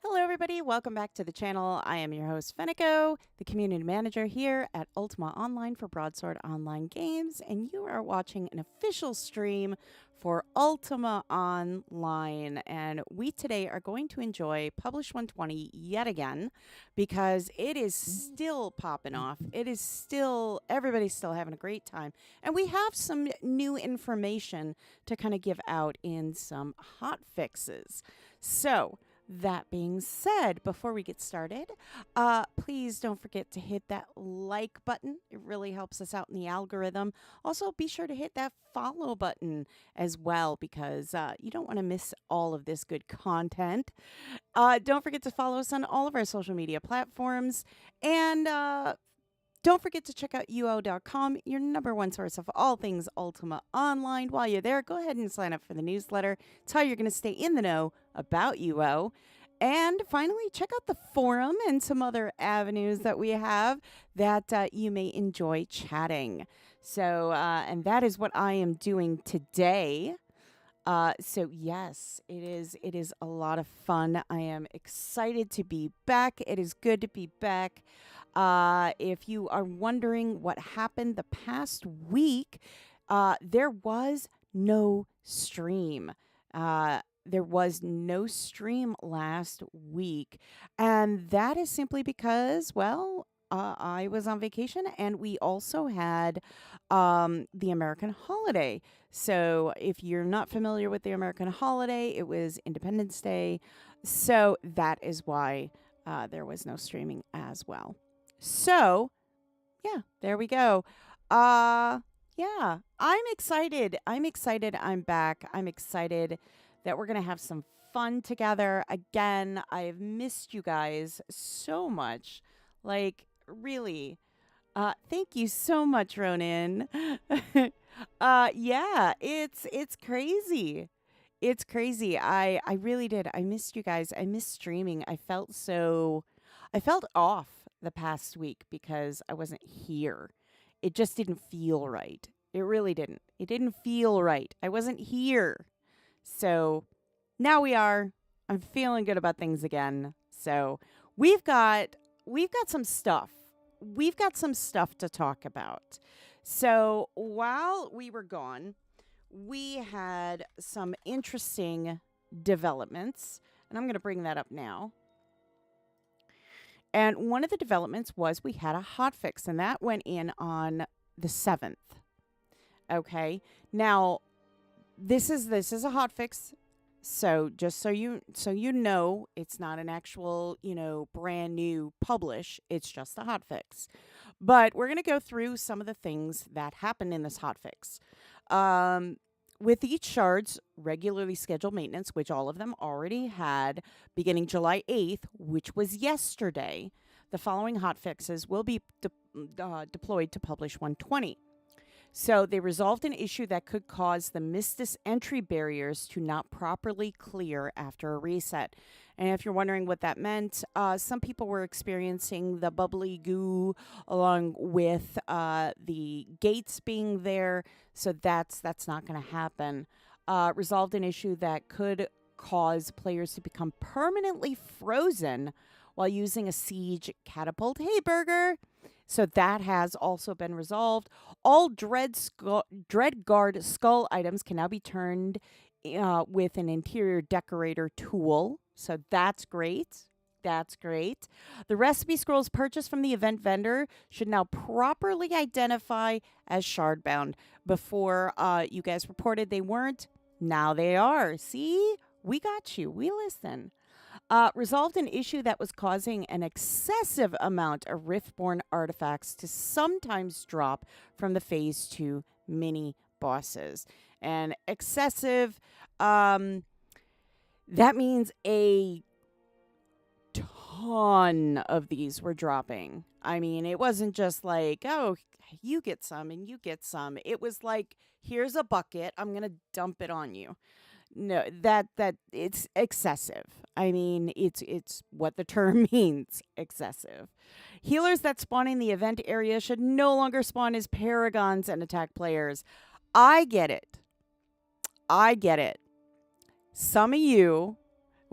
Hello, everybody. Welcome back to the channel. I am your host, Fenneko, the community manager here at Ultima Online for Broadsword Online Games, and you are watching an official stream for Ultima Online. And we today are going to enjoy Publish 120 yet again because it is still popping off. It is still, everybody's still having a great time. And we have some new information to kind of give out in some hot fixes. So, that being said, before we get started, please don't forget to hit that like button. It really helps us out in the algorithm. Also, be sure to hit that follow button as well because you don't want to miss all of this good content. Don't forget to follow us on all of our social media platforms. And don't forget to check out uo.com, your #1 source of all things Ultima Online. While you're there, go ahead and sign up for the newsletter. It's how you're going to stay in the know about UO. And finally, check out the forum and some other avenues that we have that you may enjoy chatting. So, and that is what I am doing today. So yes, it is a lot of fun. I am excited to be back. It is good to be back. If you are wondering what happened the past week, there was no stream. There was no stream last week, and that is simply because, well, I was on vacation, and we also had the American holiday. So if you're not familiar with the American holiday, it was Independence Day. So that is why there was no streaming as well. So, yeah, there we go. Yeah, I'm excited. I'm back. I'm excited that we're going to have some fun together. Again, I have missed you guys so much. Like, really. Thank you so much, Ronan. Yeah, it's crazy. It's crazy. I really did. I missed you guys. I missed streaming. I felt off the past week because I wasn't here. It just didn't feel right. It really didn't. It didn't feel right. I wasn't here. So now we are. I'm feeling good about things again. So we've got some stuff. We've got some stuff to talk about. So while we were gone, we had some interesting developments, and I'm going to bring that up now. And one of the developments was we had a hotfix, and that went in on the 7th. Okay. Now, this is a hotfix. So just so you know, it's not an actual, brand new publish. It's just a hotfix. But we're going to go through some of the things that happened in this hotfix. With each shard's regularly scheduled maintenance, which all of them already had, beginning July 8th, which was yesterday, the following hotfixes will be deployed to Publish 120. So they resolved an issue that could cause the Mistis entry barriers to not properly clear after a reset. And if you're wondering what that meant, some people were experiencing the bubbly goo along with the gates being there. So that's not going to happen. Resolved an issue that could cause players to become permanently frozen while using a siege catapult. Hey, Burger! So that has also been resolved. All Dreadguard skull items can now be turned with an interior decorator tool. So that's great. That's great. The recipe scrolls purchased from the event vendor should now properly identify as shardbound. Before you guys reported they weren't. Now they are. See? We got you. We listen. Resolved an issue that was causing an excessive amount of Riftborn artifacts to sometimes drop from the Phase 2 mini bosses. And excessive, that means a ton of these were dropping. I mean, it wasn't just like, oh, you get some and you get some. It was like, here's a bucket. I'm going to dump it on you. No, that it's excessive. I mean, it's what the term means, excessive. Healers that spawn in the event area should no longer spawn as paragons and attack players. I get it. Some of you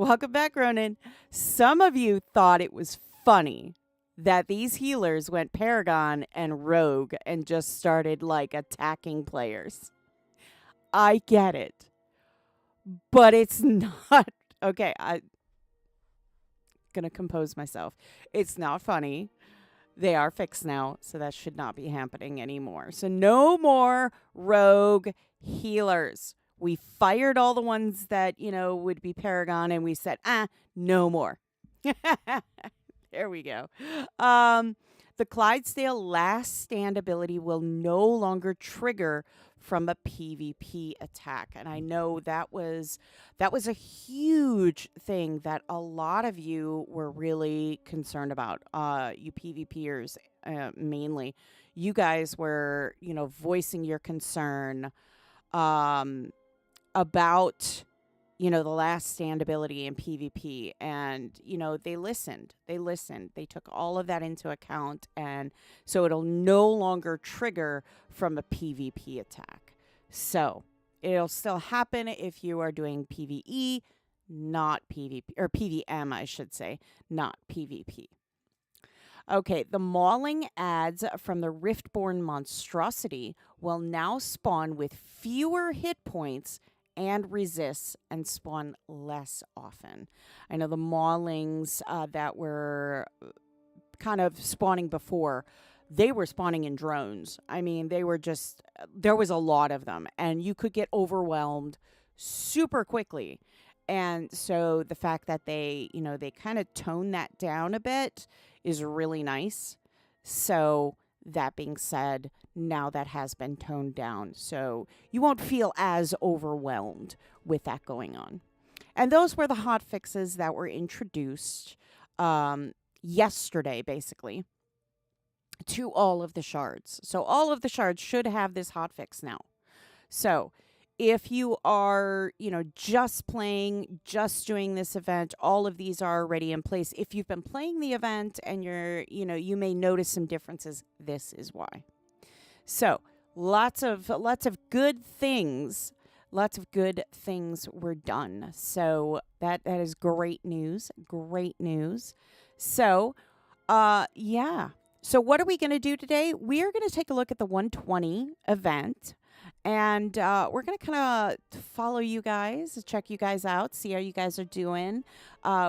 Welcome back, Ronan. Some of you thought it was funny that these healers went Paragon and Rogue and just started like attacking players. I get it, but it's not. Okay, I'm going to compose myself. It's not funny. They are fixed now, so that should not be happening anymore. So no more Rogue healers. We fired all the ones that, would be Paragon, and we said, no more. There we go. The Clydesdale last stand ability will no longer trigger from a PvP attack. And I know that was a huge thing that a lot of you were really concerned about. You PvPers mainly. You guys were, voicing your concern about the last stand ability in PvP, and they listened. They took all of that into account, and so it'll no longer trigger from a PvP attack. So it'll still happen if you are doing PvE, not PvP, or PvM, I should say, not PvP. Okay, the mauling adds from the Riftborn monstrosity will now spawn with fewer hit points and resists and spawn less often. I know the maulings that were kind of spawning before, they were spawning in drones. I mean, there was a lot of them, and you could get overwhelmed super quickly. And so the fact that they kind of tone that down a bit is really nice. So that being said, now that has been toned down, so you won't feel as overwhelmed with that going on. And those were the hot fixes that were introduced yesterday, basically, to all of the shards. So all of the shards should have this hot fix now. So if you are, just playing, just doing this event, all of these are already in place. If you've been playing the event and you may notice some differences, this is why. So lots of good things. Lots of good things were done. So that is great news. Great news. So, yeah. So what are we going to do today? We are going to take a look at the 120 event. And we're going to kind of follow you guys, check you guys out, see how you guys are doing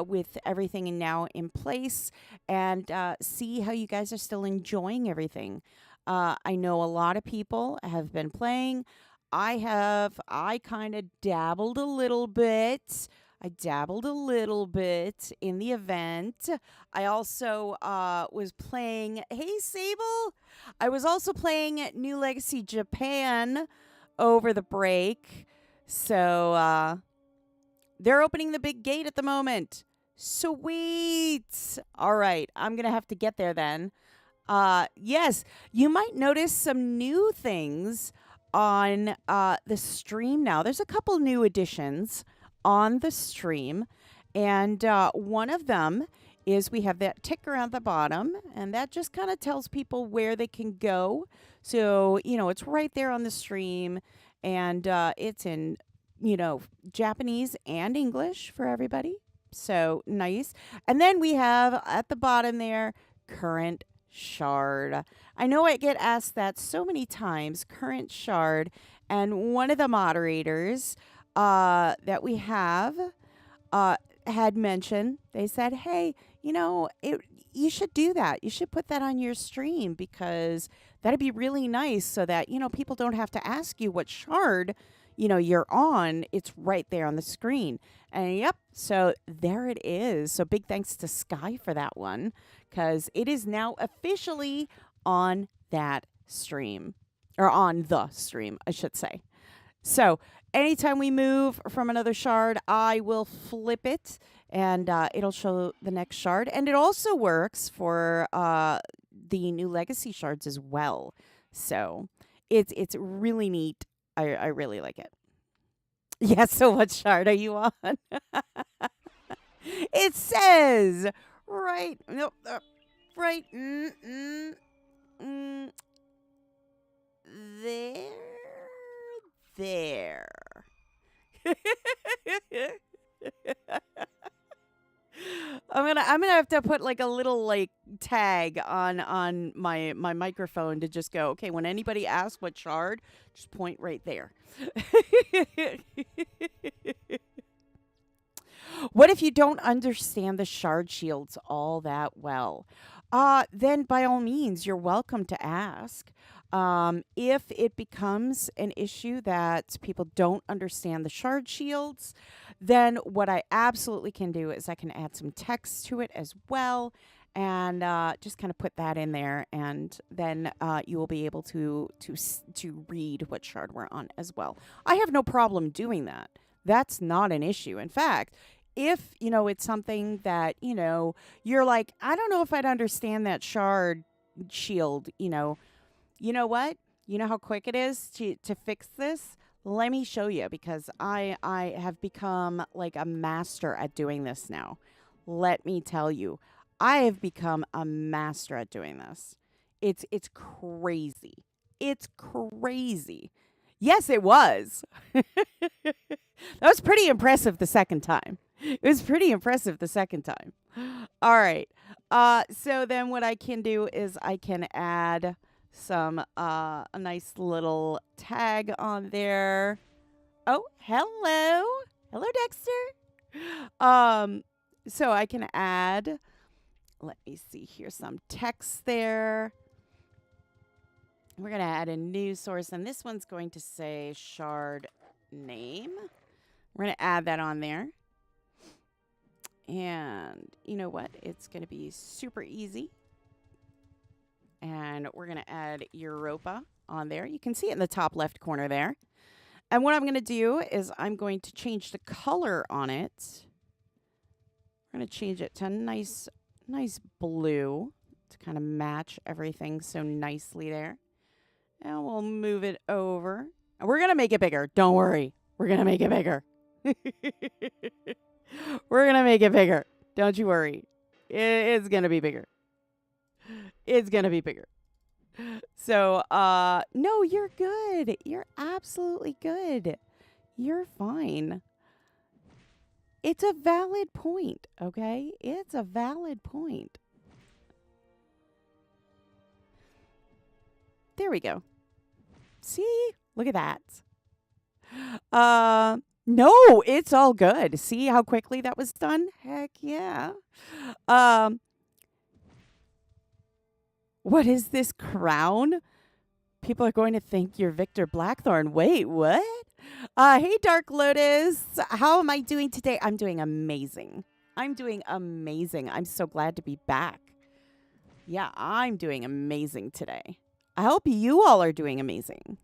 with everything now in place, and see how you guys are still enjoying everything. I know a lot of people have been playing. I kind of dabbled a little bit. I dabbled a little bit in the event. I also was playing, hey, Sable! I was also playing New Legacy Japan over the break. So they're opening the big gate at the moment. Sweet! All right, I'm going to have to get there then. Yes, you might notice some new things on the stream now. There's a couple new additions on the stream, and one of them is we have that ticker at the bottom, and that just kind of tells people where they can go. So, it's right there on the stream, and it's in, Japanese and English for everybody. So nice. And then we have at the bottom there, current shard. I know I get asked that so many times, current shard, and one of the moderators that we have had mentioned, they said, hey, you should do that. You should put that on your stream because that'd be really nice so that, people don't have to ask you what shard, you're on. It's right there on the screen. And yep, so there it is. So big thanks to Sky for that one because it is now officially on that stream, or on the stream, I should say. So anytime we move from another shard, I will flip it and it'll show the next shard. And it also works for the new legacy shards as well. So it's really neat. I really like it. Yeah, so what shard are you on? It says right, nope, right, there. I'm gonna have to put like a little like tag on my microphone to just go, okay, when anybody asks what shard, just point right there. What if you don't understand the shard shields all that well? Then by all means, you're welcome to ask. If it becomes an issue that people don't understand the shard shields, then what I absolutely can do is I can add some text to it as well, and just kind of put that in there, and then you will be able to read what shard we're on as well. I have no problem doing that. That's not an issue. In fact, if it's something that you're like, I don't know if I'd understand that shard shield, you know what? You know how quick it is to fix this? Let me show you, because I have become like a master at doing this now. Let me tell you, I have become a master at doing this. It's crazy. It's crazy. Yes, it was. That was pretty impressive the second time. It was pretty impressive the second time. All right. So then what I can do is I can add some a nice little tag on there. Oh, hello. Hello, Dexter. So I can add, let me see here, some text there. We're going to add a new source, and this one's going to say shard name. We're going to add that on there. And you know what? It's going to be super easy. And we're going to add Europa on there. You can see it in the top left corner there. And what I'm going to do is I'm going to change the color on it. We're going to change it to nice blue to kind of match everything so nicely there. And we'll move it over. And we're going to make it bigger. Don't worry. We're going to make it bigger. We're going to make it bigger. Don't you worry. It's going to be bigger. It's going to be bigger. So, no, you're good. You're absolutely good. You're fine. It's a valid point, okay? It's a valid point. There we go. See? Look at that. No, it's all good. See how quickly that was done? Heck yeah. What is this crown? People are going to think you're Victor Blackthorn. Wait, what? Hey, Dark Lotus. How am I doing today? I'm doing amazing. I'm doing amazing. I'm so glad to be back. Yeah, I'm doing amazing today. I hope you all are doing amazing.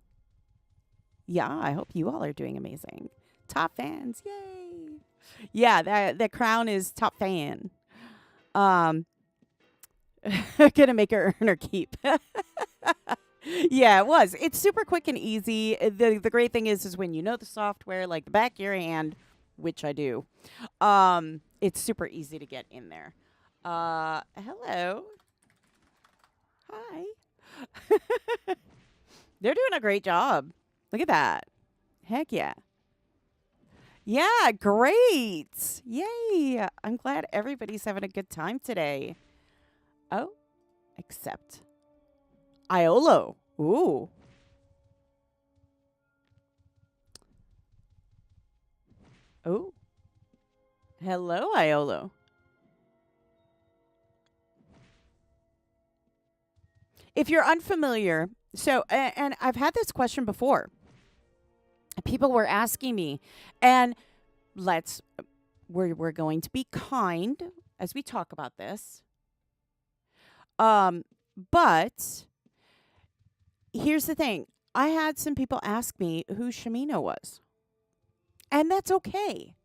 Yeah, I hope you all are doing amazing. Top fans. Yay. Yeah, the crown is top fan. Gonna make her earn her keep. Yeah, it was. It's super quick and easy. The great thing is when you know the software like the back of your hand, which I do, it's super easy to get in there. Hello. Hi. They're doing a great job. Look at that. Heck yeah. Yeah, great. Yay. I'm glad everybody's having a good time today. Oh, except Iolo. Ooh. Oh. Hello, Iolo. If you're unfamiliar, so, and I've had this question before. People were asking me, and we're going to be kind as we talk about this. But here's the thing. I had some people ask me who Shamino was. And that's okay.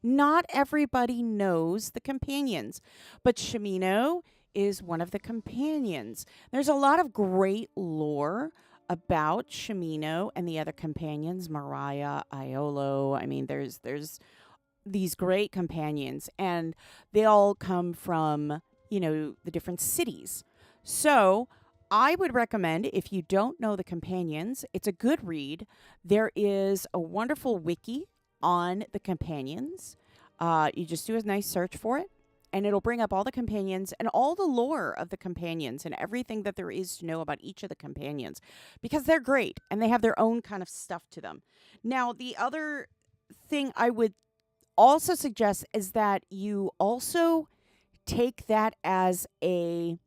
Not everybody knows the companions, but Shamino is one of the companions. There's a lot of great lore about Shamino and the other companions, Mariah, Iolo. I mean, there's these great companions, and they all come from, the different cities. So I would recommend, if you don't know the companions, it's a good read. There is a wonderful wiki on the companions. You just do a nice search for it, and it'll bring up all the companions and all the lore of the companions and everything that there is to know about each of the companions, because they're great and they have their own kind of stuff to them. Now, the other thing I would also suggest is that you also take that as a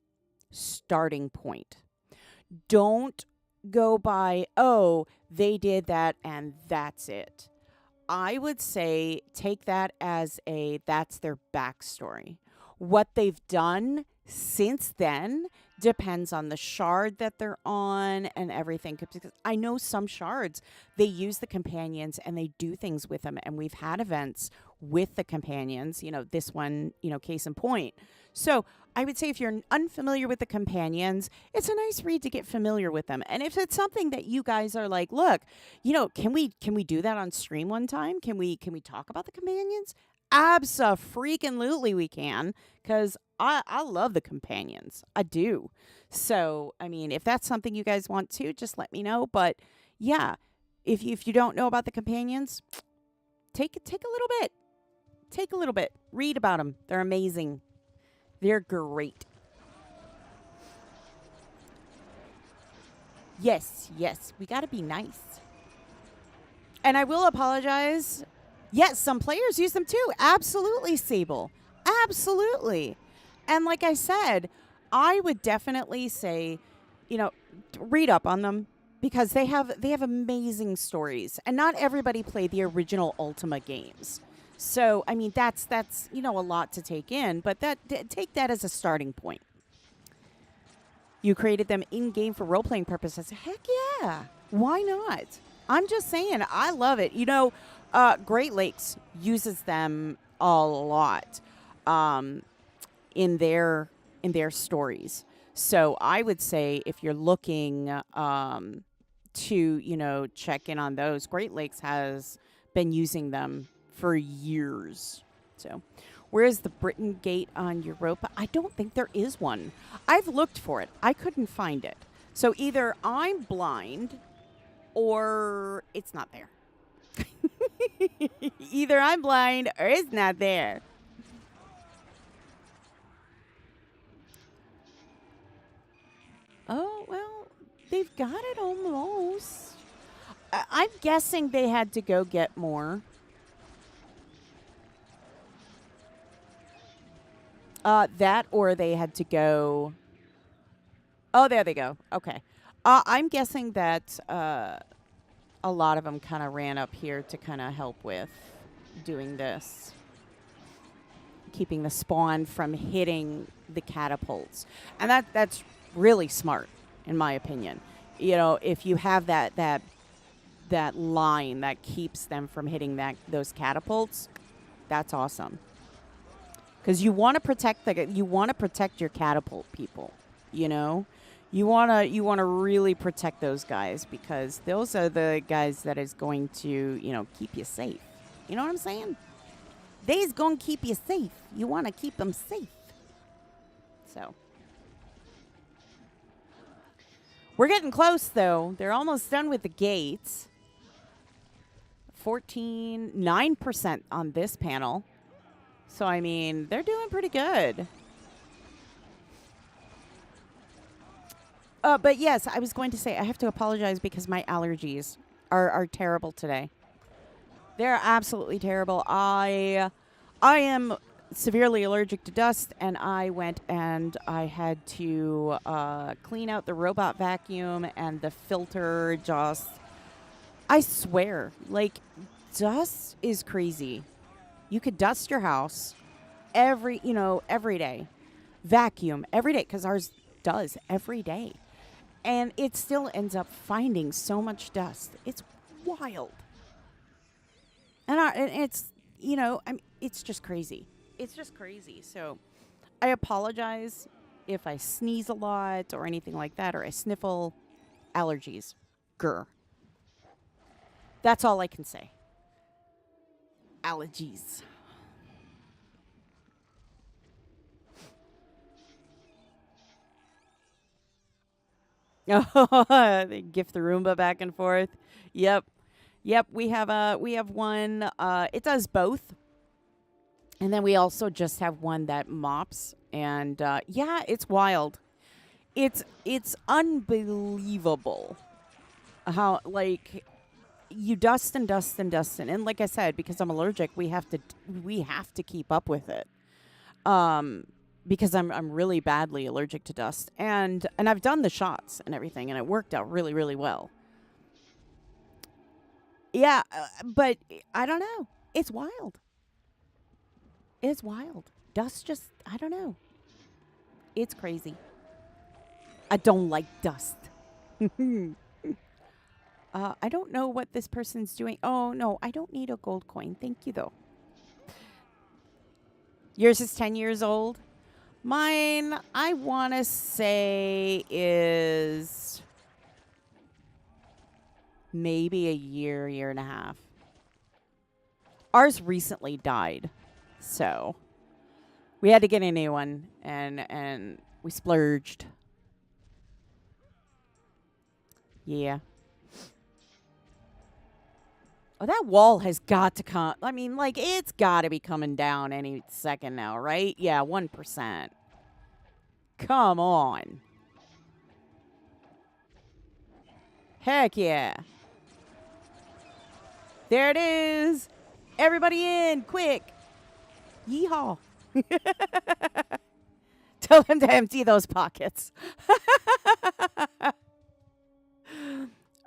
starting point. Don't go by, oh, they did that and that's it. I would say take that as that's their backstory. What they've done since then depends on the shard that they're on and everything. Because I know some shards, they use the companions and they do things with them. And we've had events with the companions, this one, case in point. So I would say if you're unfamiliar with the companions, it's a nice read to get familiar with them. And if it's something that you guys are like, look, can we do that on stream one time? Can we talk about the companions? Abso-freaking-lutely we can, because I love the companions. I do. So, I mean, if that's something you guys want to, just let me know. But yeah, if you don't know about the companions, take a little bit. Take a little bit. Read about them. They're amazing. They're great. Yes. We got to be nice. And I will apologize. Yes, some players use them too. Absolutely, Sable. Absolutely. And like I said, I would definitely say, read up on them, because they have amazing stories. And not everybody played the original Ultima games. So, I mean, that's a lot to take in, but take that as a starting point. You created them in-game for role-playing purposes. Heck yeah. Why not? I'm just saying, I love it. Great Lakes uses them a lot in their stories. So I would say if you're looking to, check in on those, Great Lakes has been using them for years. So where's the Britain Gate on Europa? I don't think there is one. I've looked for it. I couldn't find it. So either I'm blind or it's not there. Either I'm blind or it's not there. Oh, well, they've got it almost. I'm guessing they had to go get more. That, or they had to go. Oh, there they go. Okay. I'm guessing that a lot of them kind of ran up here to kind of help with doing this, keeping the spawn from hitting the catapults, and that's really smart, in my opinion. If you have that line that keeps them from hitting those catapults, that's awesome. Because you want to protect your catapult people. You want to really protect those guys, because those are the guys that is going to keep you safe. You know what I'm saying? They's going to keep you safe. You want to keep them safe. So we're getting close, though. They're almost done with the gates. 9% on this panel. So, I mean, they're doing pretty good. But yes, I was going to say, I have to apologize because my allergies are terrible today. They're absolutely terrible. I am severely allergic to dust, and I went and I had to clean out the robot vacuum and the filter. I swear, dust is crazy. You could dust your house every day. Vacuum every day, because ours does every day. And it still ends up finding so much dust. It's wild. And it's, it's just crazy. It's just crazy. So I apologize if I sneeze a lot or anything like that, or I sniffle. Allergies. Grr. That's all I can say. Allergies. Oh, they gift the Roomba back and forth. Yep. We have one. It does both. And then we also just have one that mops. And yeah, it's wild. It's unbelievable how, like, you dust and dust and dust, and like I said, because I'm allergic, we have to keep up with it. Um, because I'm really badly allergic to dust, and I've done the shots and everything, and it worked out really really well. Yeah, but I don't know. It's wild. It's wild. Dust just, I don't know. It's crazy. I don't like dust. I don't know what this person's doing. Oh, no, I don't need a gold coin. Thank you, though. Yours is 10 years old. Mine, I want to say, is maybe a year and a half. Ours recently died, so we had to get a new one, and we splurged. Yeah. Oh, that wall has got to come. I mean, like, it's got to be coming down any second now, right? Yeah, 1%. Come on. Heck yeah. There it is. Everybody in, quick. Yeehaw. Tell them to empty those pockets.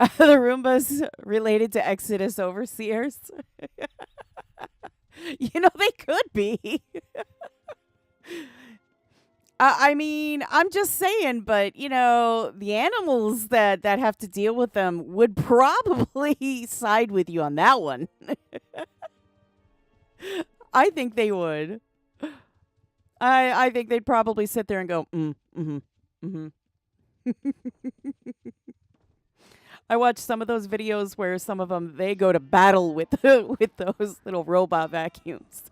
Are the Roombas related to Exodus overseers? They could be. I mean, I'm just saying, but the animals that have to deal with them would probably side with you on that one. I think they would. I think they'd probably sit there and go, mm-hmm, mm-hmm. I watched some of those videos where some of them, they go to battle with with those little robot vacuums.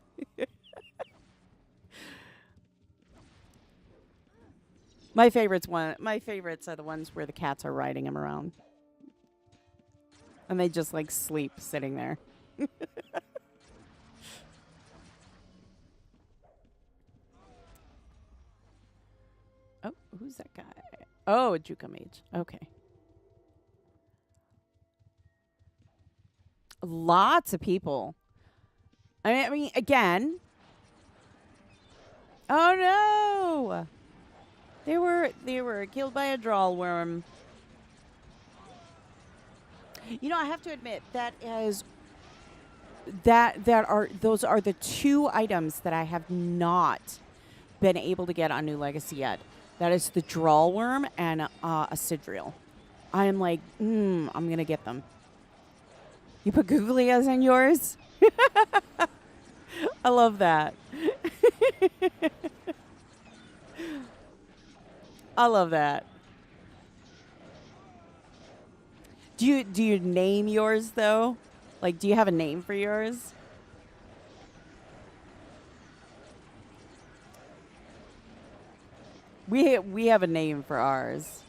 My favorites are the ones where the cats are riding them around. And they just like sleep sitting there. Oh, who's that guy? Oh, a Juka Mage. Okay. Lots of people. I mean, again. Oh no! They were killed by a drawl worm. I have to admit those are the two items that I have not been able to get on New Legacy yet. That is the drawl worm and a Sidriel. I am like, I'm gonna get them. You put Googlias in yours? I love that. I love that. Do you name yours though? Like, do you have a name for yours? We have a name for ours.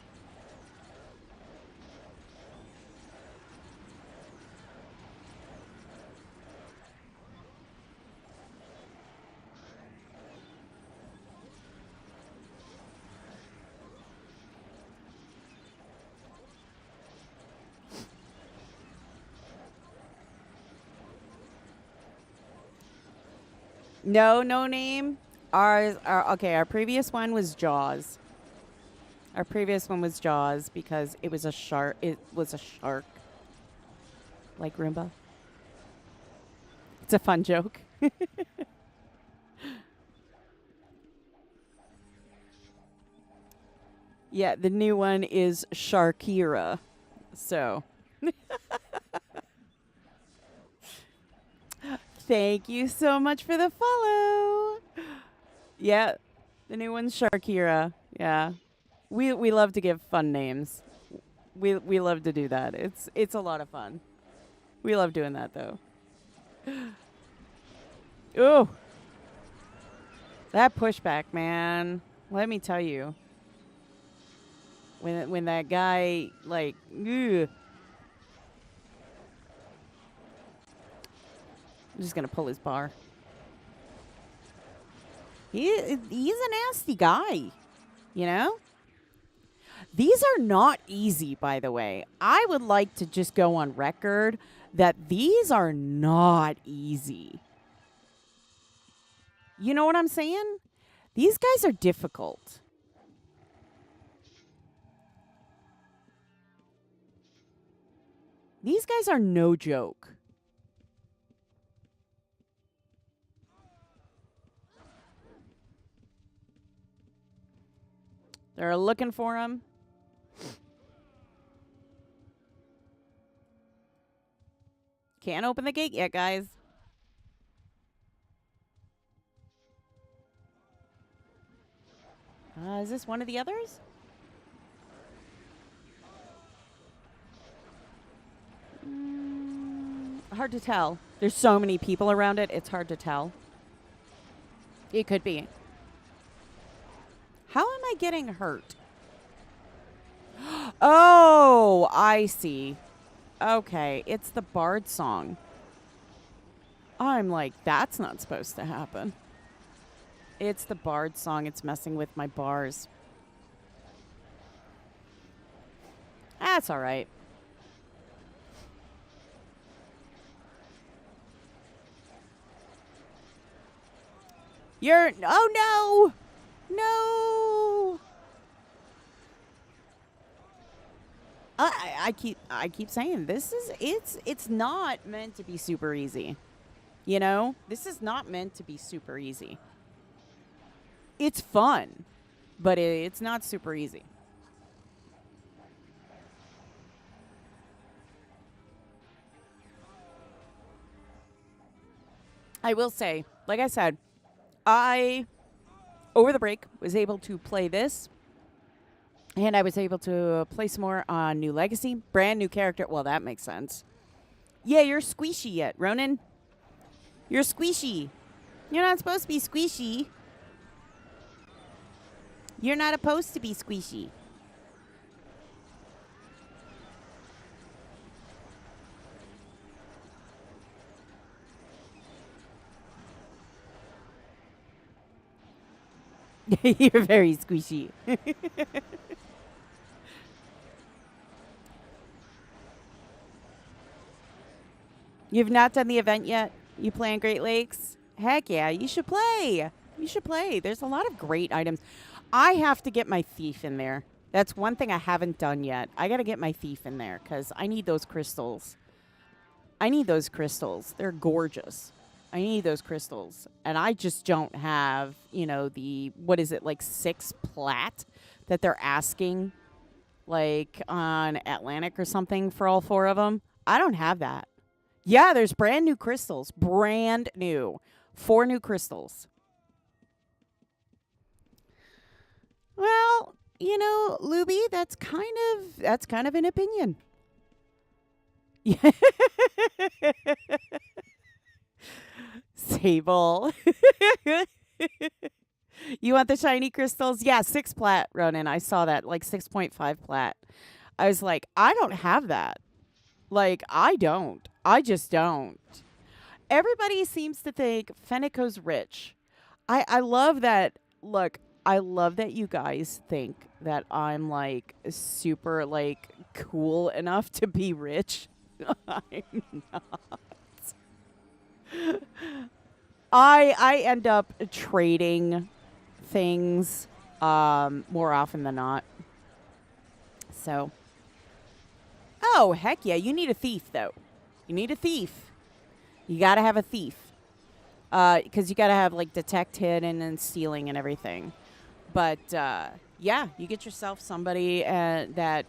No name. Our previous one was Jaws. Our previous one was Jaws because it was a shark. It was a shark, like Roomba. It's a fun joke. Yeah, the new one is Sharkira. So, thank you so much for the follow. Yeah, the new one's Sharkira. Yeah. We love to give fun names. We love to do that. It's a lot of fun. We love doing that though. Oh, that pushback, man. Let me tell you. When that guy like, ugh. I'm just gonna pull his bar. He's a nasty guy, you know? These are not easy, by the way. I would like to just go on record that these are not easy. You know what I'm saying? These guys are difficult. These guys are no joke. They're looking for him. Can't open the gate yet, guys. Is this one of the others? Hard to tell. There's so many people around it, it's hard to tell. It could be. How am I getting hurt? Oh, I see. Okay, it's the Bard song. I'm like, that's not supposed to happen. It's the Bard song. It's messing with my bars. That's all right. Oh no! No! I keep saying it's not meant to be super easy. You know? This is not meant to be super easy. It's fun, but it's not super easy. I will say, like I said, I over the break was able to play this, and I was able to play some more on New Legacy. Brand new character. Well, that makes sense. Yeah, you're squishy yet, Ronan. You're squishy. You're not supposed to be squishy. You're not supposed to be squishy. You're very squishy. You've not done the event yet? You play in Great Lakes? Heck yeah, you should play. You should play. There's a lot of great items. I have to get my thief in there. That's one thing I haven't done yet. I got to get my thief in there because I need those crystals. I need those crystals. They're gorgeous. I need those crystals. And I just don't have, what is it, like 6 plat that they're asking, like on Atlantic or something for all 4 of them. I don't have that. Yeah, there's brand new crystals. Brand new. 4 new crystals. Well, Luby, that's kind of an opinion. Sable. You want the shiny crystals? Yeah, 6 plat, Ronan. I saw that, like 6.5 plat. I was like, I don't have that. Like, I don't. I just don't. Everybody seems to think Fenneko's rich. I love that. Look, I love that you guys think that I'm like super like cool enough to be rich. I'm not. I end up trading things more often than not. So, oh heck yeah, you need a thief though. You need a thief. You got to have a thief. Because you got to have like detect hidden and stealing and everything. But yeah, you get yourself somebody that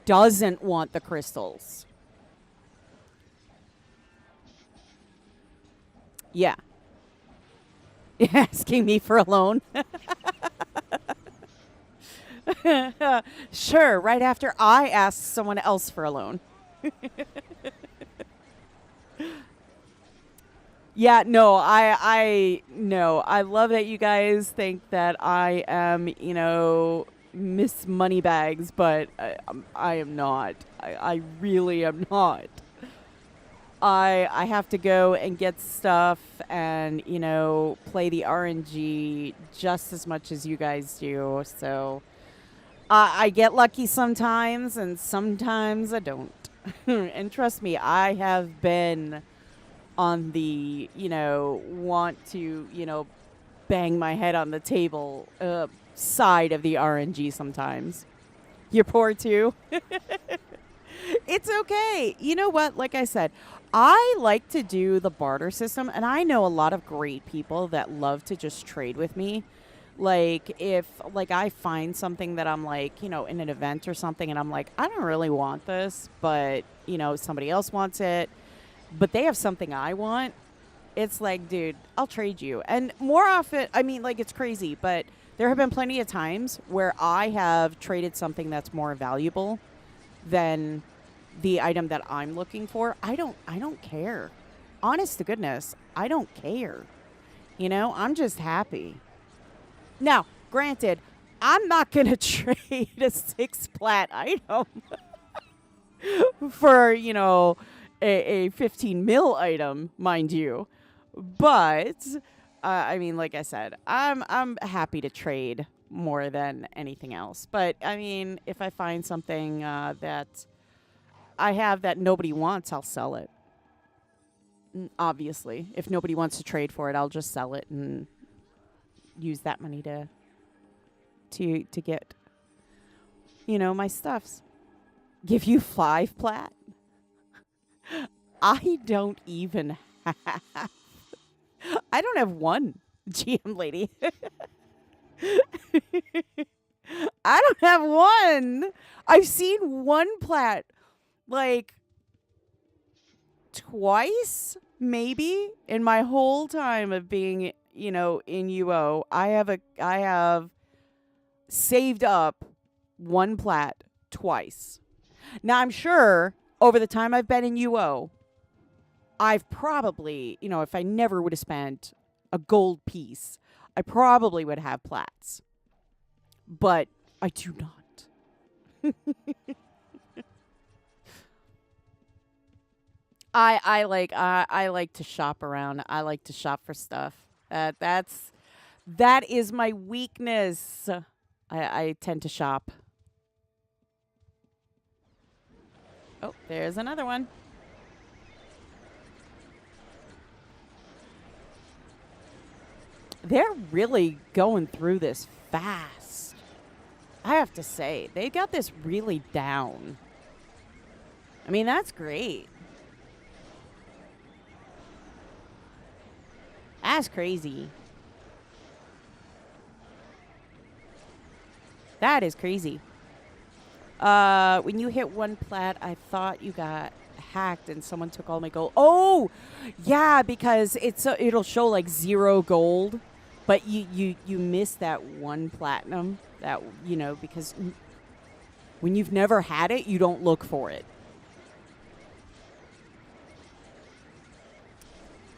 doesn't want the crystals. Yeah. Asking me for a loan. Sure, right after I asked someone else for a loan. Yeah, no, I love that you guys think that I am, Miss Moneybags, but I am not. I really am not. I have to go and get stuff and, play the RNG just as much as you guys do. So I get lucky sometimes and sometimes I don't. And trust me, I have been on the, want to, bang my head on the table side of the RNG sometimes. You're poor too. It's okay. You know what? Like I said, I like to do the barter system, and I know a lot of great people that love to just trade with me. Like if like I find something that I'm like, in an event or something and I'm like, I don't really want this, but somebody else wants it, but they have something I want. It's like, dude, I'll trade you. And more often, I mean, like, it's crazy, but there have been plenty of times where I have traded something that's more valuable than the item that I'm looking for. I don't care. Honest to goodness, I don't care. I'm just happy. Now, granted, I'm not going to trade a 6 plat item for, a 15 mil item, mind you. But I mean, like I said, I'm happy to trade more than anything else. But I mean, if I find something that I have that nobody wants, I'll sell it. Obviously, if nobody wants to trade for it, I'll just sell it and use that money to get, my stuffs. Give you 5 plat? I don't even have. I don't have one, GM lady. I don't have one. I've seen 1 plat like twice, maybe, in my whole time of being, in UO. I have saved up 1 plat twice. Now, I'm sure over the time I've been in UO, I've probably, if I never would have spent a gold piece, I probably would have plats. But I do not. I like to shop around. I like to shop for stuff. That is my weakness. I tend to shop. Oh, there's another one. They're really going through this fast. I have to say, they got this really down. I mean, that's great. That's crazy. That is crazy. When you hit 1 plat, I thought you got hacked and someone took all my gold. Oh, yeah, because it'll show like 0 gold, but you miss that 1 platinum. That because when you've never had it, you don't look for it.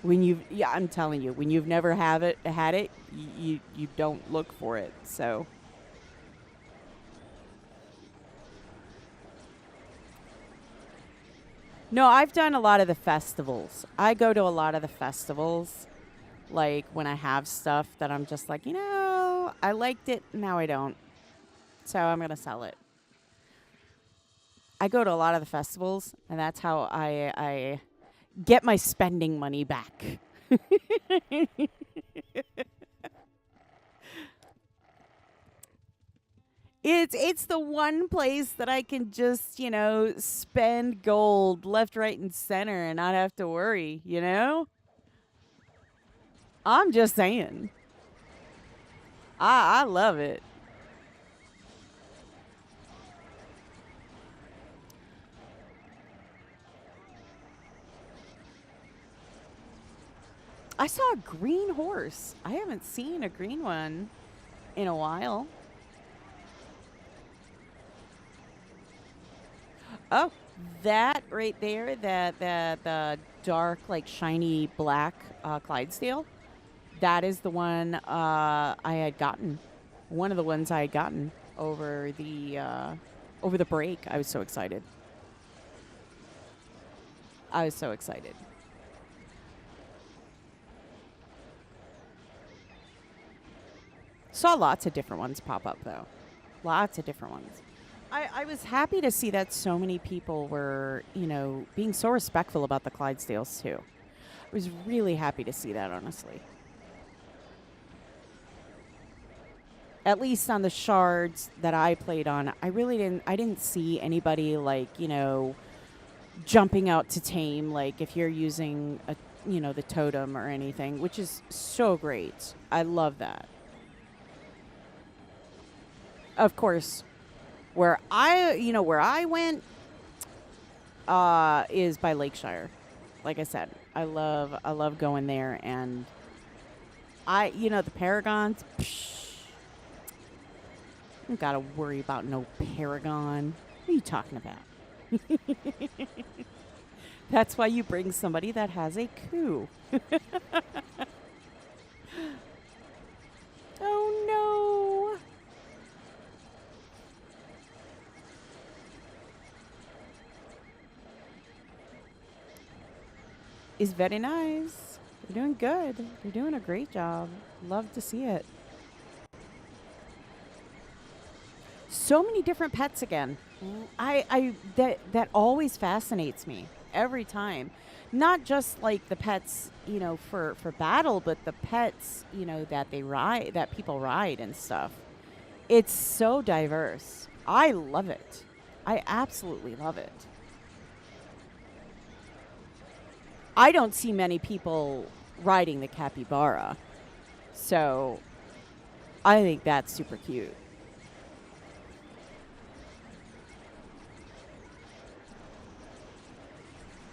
I'm telling you, when you've never had it, you don't look for it. So. No, I've done a lot of the festivals. I go to a lot of the festivals, like when I have stuff that I'm just like, I liked it, now I don't. So I'm going to sell it. I go to a lot of the festivals, and that's how I get my spending money back. It's the one place that I can just, spend gold left, right, and center and not have to worry, I'm just saying. I love it. I saw a green horse. I haven't seen a green one in a while. Oh, that right there, the dark, like shiny black Clydesdale, that is the one I had gotten. One of the ones I had gotten over the break. I was so excited. I was so excited. Saw lots of different ones pop up, though. Lots of different ones. I was happy to see that so many people were, being so respectful about the Clydesdales, too. I was really happy to see that, honestly. At least on the shards that I played on, I didn't see anybody, like, jumping out to tame, like, if you're using, the totem or anything, which is so great. I love that. Of course, where I went is by Lakeshire. Like I said, I love going there, and the Paragons. Don't gotta worry about no Paragon. What are you talking about? That's why you bring somebody that has a coup. Oh no! It's very nice. You're doing good. You're doing a great job. Love to see it. So many different pets again. That always fascinates me every time. Not just like the pets, for battle, but the pets, that they ride, that people ride and stuff. It's so diverse. I love it. I absolutely love it. I don't see many people riding the capybara. So I think that's super cute.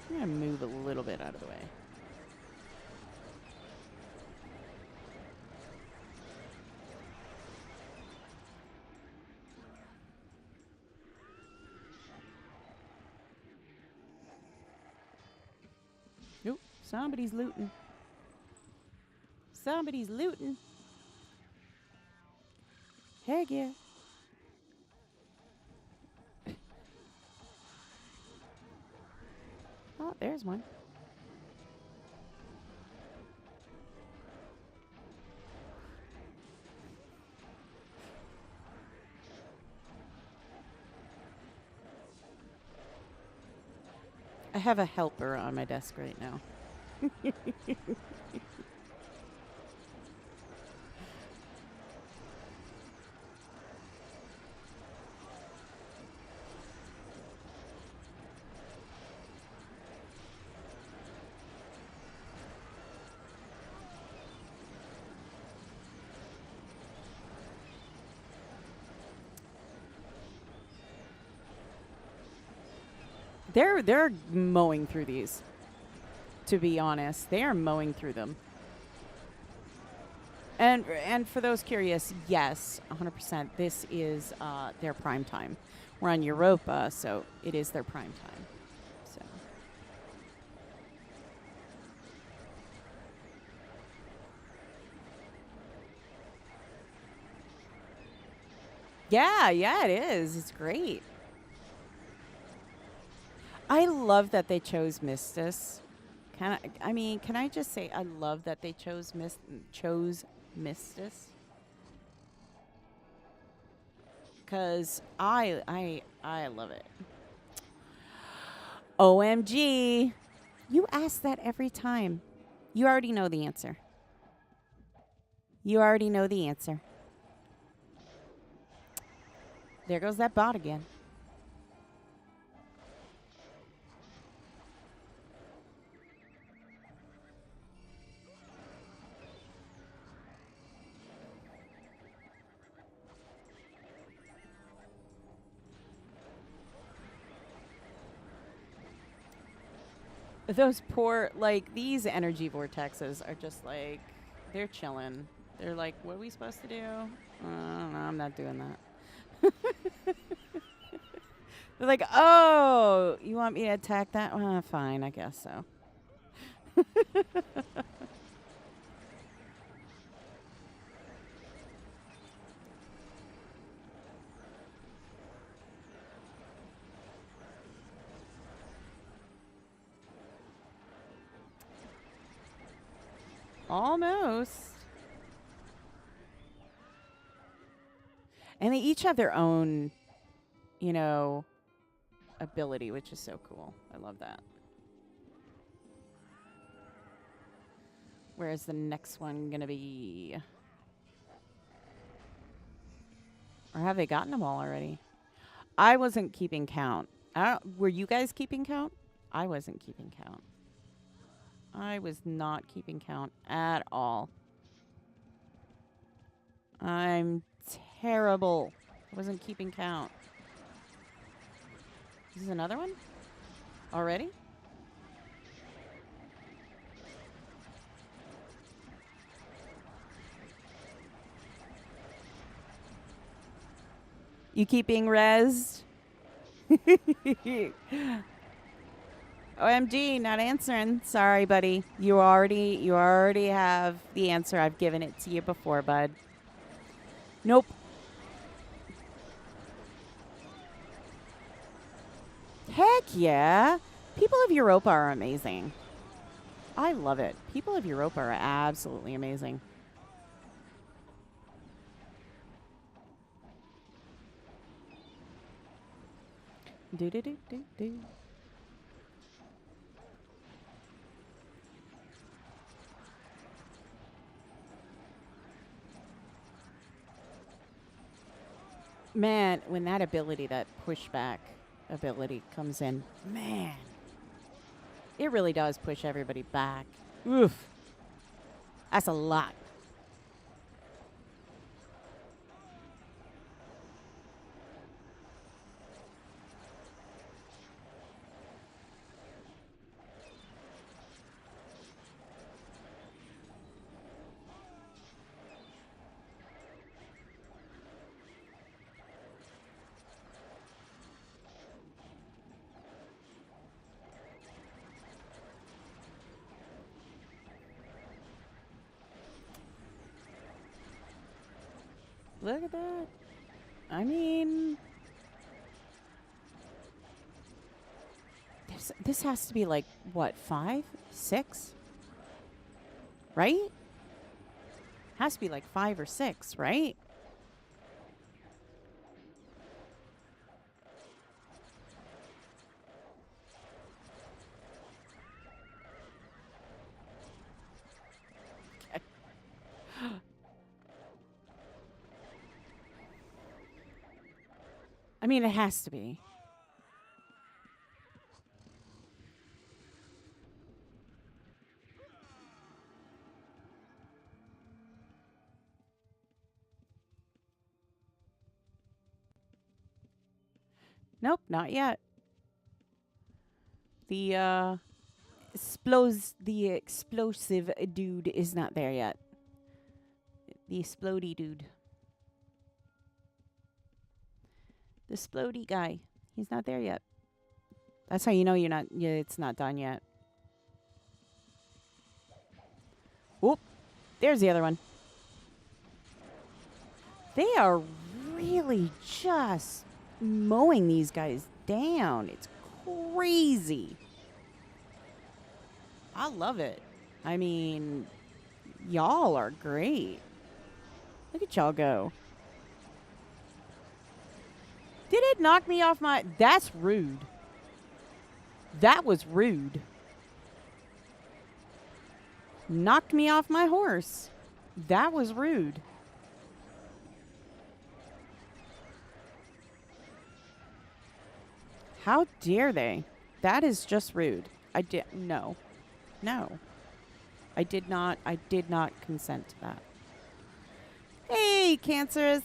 I'm going to move a little bit out of the way. Nope, somebody's looting. Somebody's looting. Heck yeah. Oh, there's one. I have a helper on my desk right now. They're mowing through these. To be honest, they are mowing through them. And for those curious, yes, 100%. This is their prime time. We're on Europa, so it is their prime time. So. Yeah, it is. It's great. I love that they chose Mistis. Can I just say I love that they chose Mistis? Cause I love it. OMG. You ask that every time. You already know the answer. You already know the answer. There goes that bot again. Those poor, like, these energy vortexes are just like, they're chilling. They're like, what are we supposed to do? I don't know, I'm not doing that. They're like, oh, you want me to attack that? Fine, I guess so. Almost. And they each have their own, you know, ability, which is so cool. I love that. Where's the next one going to be? Or have they gotten them all already? I wasn't keeping count. Were you guys keeping count? I wasn't keeping count. I was not keeping count at all. I'm terrible. I wasn't keeping count. This is another one? Already? You keep being rezzed? OMG, not answering. Sorry, buddy. You already have the answer. I've given it to you before, bud. Nope. Heck yeah. People of Europa are amazing. I love it. People of Europa are absolutely amazing. Do do do do do. Man, when that ability, that pushback ability comes in, man, it really does push everybody back. Oof. That's a lot. Look at that. I mean, this has to be like, what, 5, 6? Right? Has to be like 5 or 6, right? I mean, it has to be. Nope, not yet. The explosive dude is not there yet. The explodey dude. The splody guy. He's not there yet. That's how you know it's not done yet. Oop. There's the other one. They are really just mowing these guys down. It's crazy. I love it. I mean, y'all are great. Look at y'all go. Did it knock me off my... That's rude. That was rude. Knocked me off my horse. That was rude. How dare they? That is just rude. No. No. I did not consent to that. Hey, Cancerous.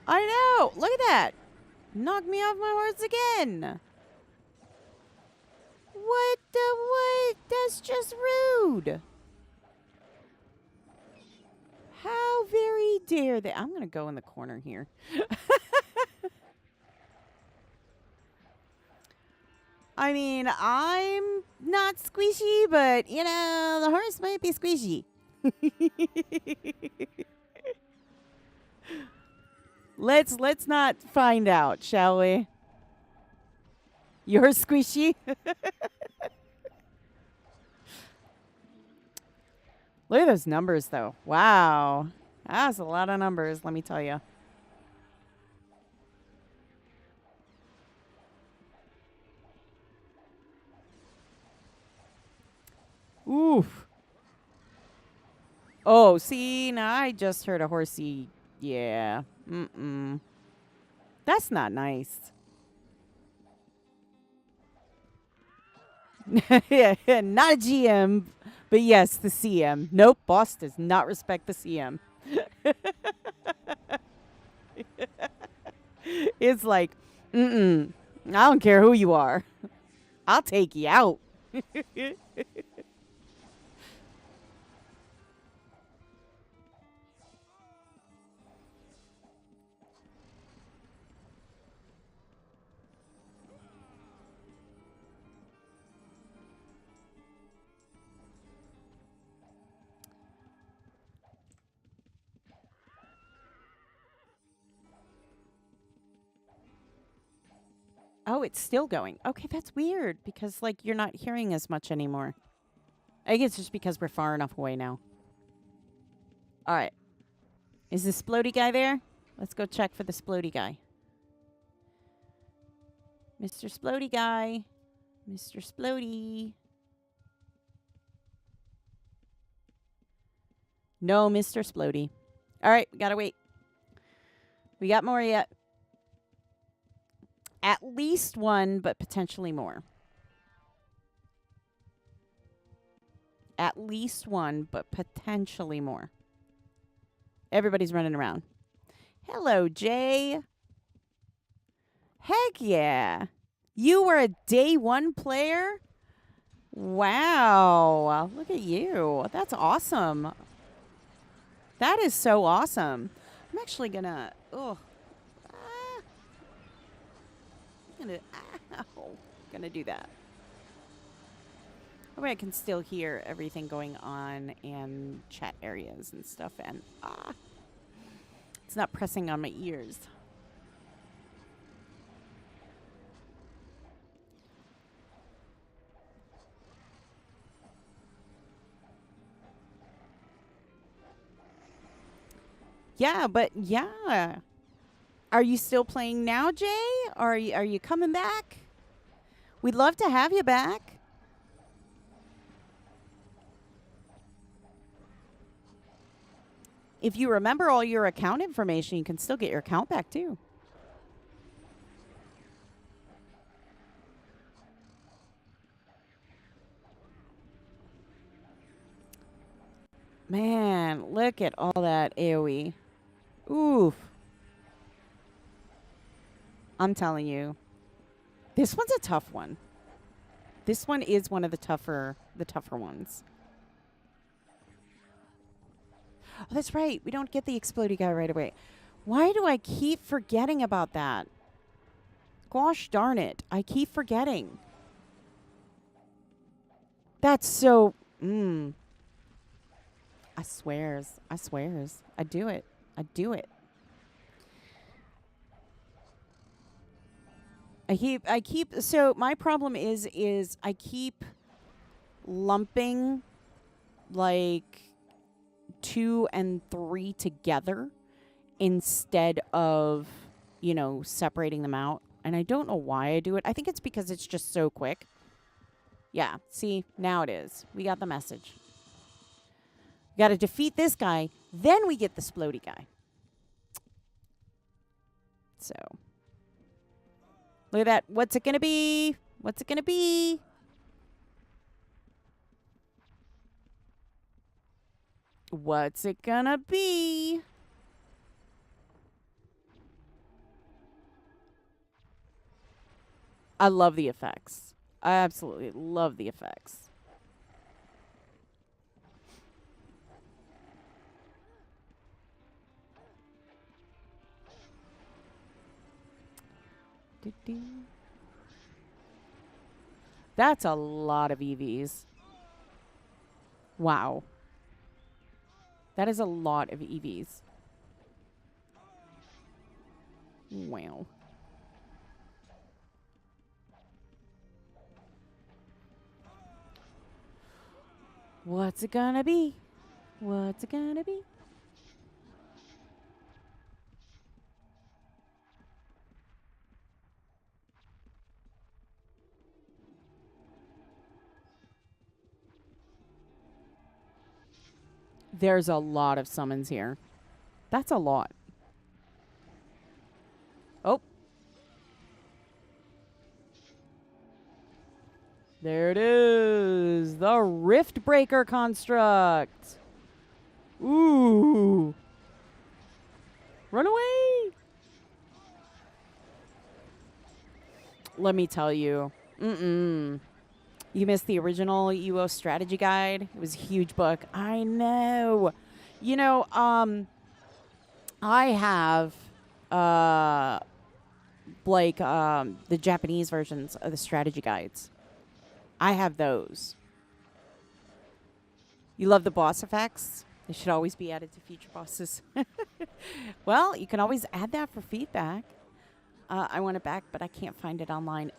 I know. Look at that. Knocked me off my horse again. What the what? That's just rude. How very dare they? I'm going to go in the corner here. I mean, I'm not squishy, but, you know, the horse might be squishy. Let's not find out, shall we? You're squishy. Look at those numbers, though. Wow. That's a lot of numbers, let me tell you. Oof. Oh, see, now I just heard a horsey. Yeah. Mm-mm. That's not nice. Yeah, not a GM, but yes, the CM. Nope, boss does not respect the CM. It's like, mm-mm. I don't care who you are. I'll take you out. Oh, it's still going. Okay, that's weird because, like, you're not hearing as much anymore. I think it's just because we're far enough away now. All right. Is the splody guy there? Let's go check for the splody guy. Mr. Splody guy. Mr. Splody. No, Mr. Splody. All right, we gotta wait. We got more yet. At least one, but potentially more. At least one, but potentially more. Everybody's running around. Hello, Jay. Heck yeah. You were a day one player? Wow. Look at you. That's awesome. That is so awesome. I'm actually gonna. Oh. Gonna do that. That way I can still hear everything going on in chat areas and stuff, and it's not pressing on my ears. Yeah, but yeah. Are you still playing now, Jay? Or are you coming back? We'd love to have you back. If you remember all your account information, you can still get your account back too. Man, look at all that AoE. Oof. I'm telling you. This one's a tough one. This one is one of the tougher ones. Oh, that's right. We don't get the explodey guy right away. Why do I keep forgetting about that? Gosh darn it. I keep forgetting. That's so... I swears. I swears. I do it. I do it. So my problem is I keep lumping like 2 and 3 together instead of, separating them out. And I don't know why I do it. I think it's because it's just so quick. Yeah, see, now it is. We got the message. We got to defeat this guy, then we get the splody guy. So, look at that. What's it going to be? What's it going to be? What's it going to be? I love the effects. I absolutely love the effects. That's a lot of EVs. Wow. That is a lot of EVs. Wow. What's it gonna be? What's it gonna be? There's a lot of summons here. That's a lot. Oh. There it is. The Rift Breaker construct. Ooh. Run away. Let me tell you. You missed the original UO strategy guide. It was a huge book. I know. You know, I have the Japanese versions of the strategy guides. I have those. You love the boss effects? They should always be added to future bosses. Well, you can always add that for feedback. I want it back, but I can't find it online.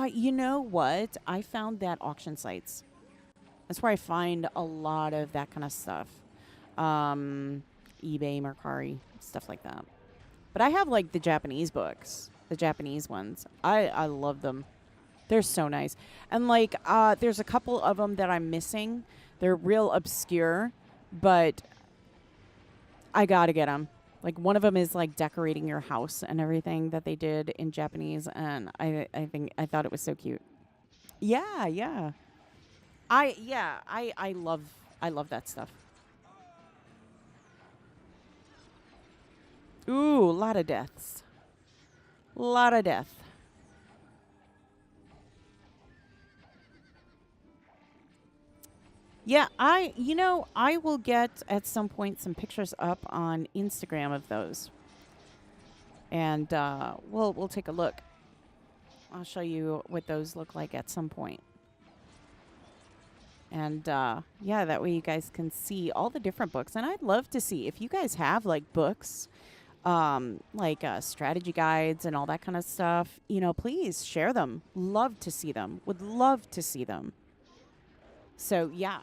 You know what? I found that auction sites. That's where I find a lot of that kind of stuff. eBay, Mercari, stuff like that. But I have like the Japanese books, the Japanese ones. I love them. They're so nice. And like there's a couple of them that I'm missing. They're real obscure, but I got to get them. Like one of them is like decorating your house and everything that they did in Japanese, and I thought it was so cute. Yeah, yeah. I love that stuff. Ooh, a lot of deaths. Lot of death. Yeah, I will get at some point some pictures up on Instagram of those, and we'll take a look. I'll show you what those look like at some point. And yeah, that way you guys can see all the different books. And I'd love to see if you guys have like books, like strategy guides and all that kind of stuff. Please share them. Love to see them. Would love to see them. So yeah,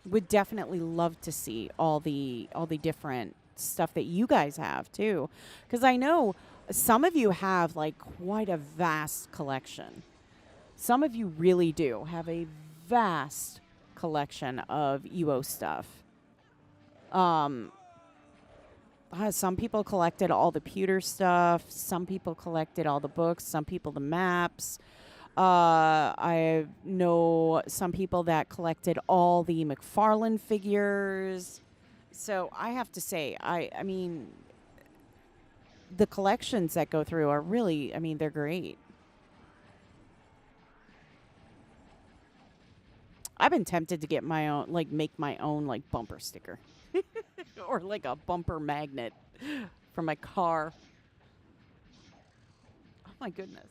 would definitely love to see all the different stuff that you guys have too, because I know some of you have like quite a vast collection. Some of you really do have a vast collection of UO stuff. Some people collected all the pewter stuff. Some people collected all the books. Some people the maps. I know some people that collected all the McFarlane figures. So I have to say, I mean, the collections that go through are really, I mean, they're great. I've been tempted to get my own, like, make my own, like, bumper sticker. Or, like, a bumper magnet for my car. Oh, my goodness.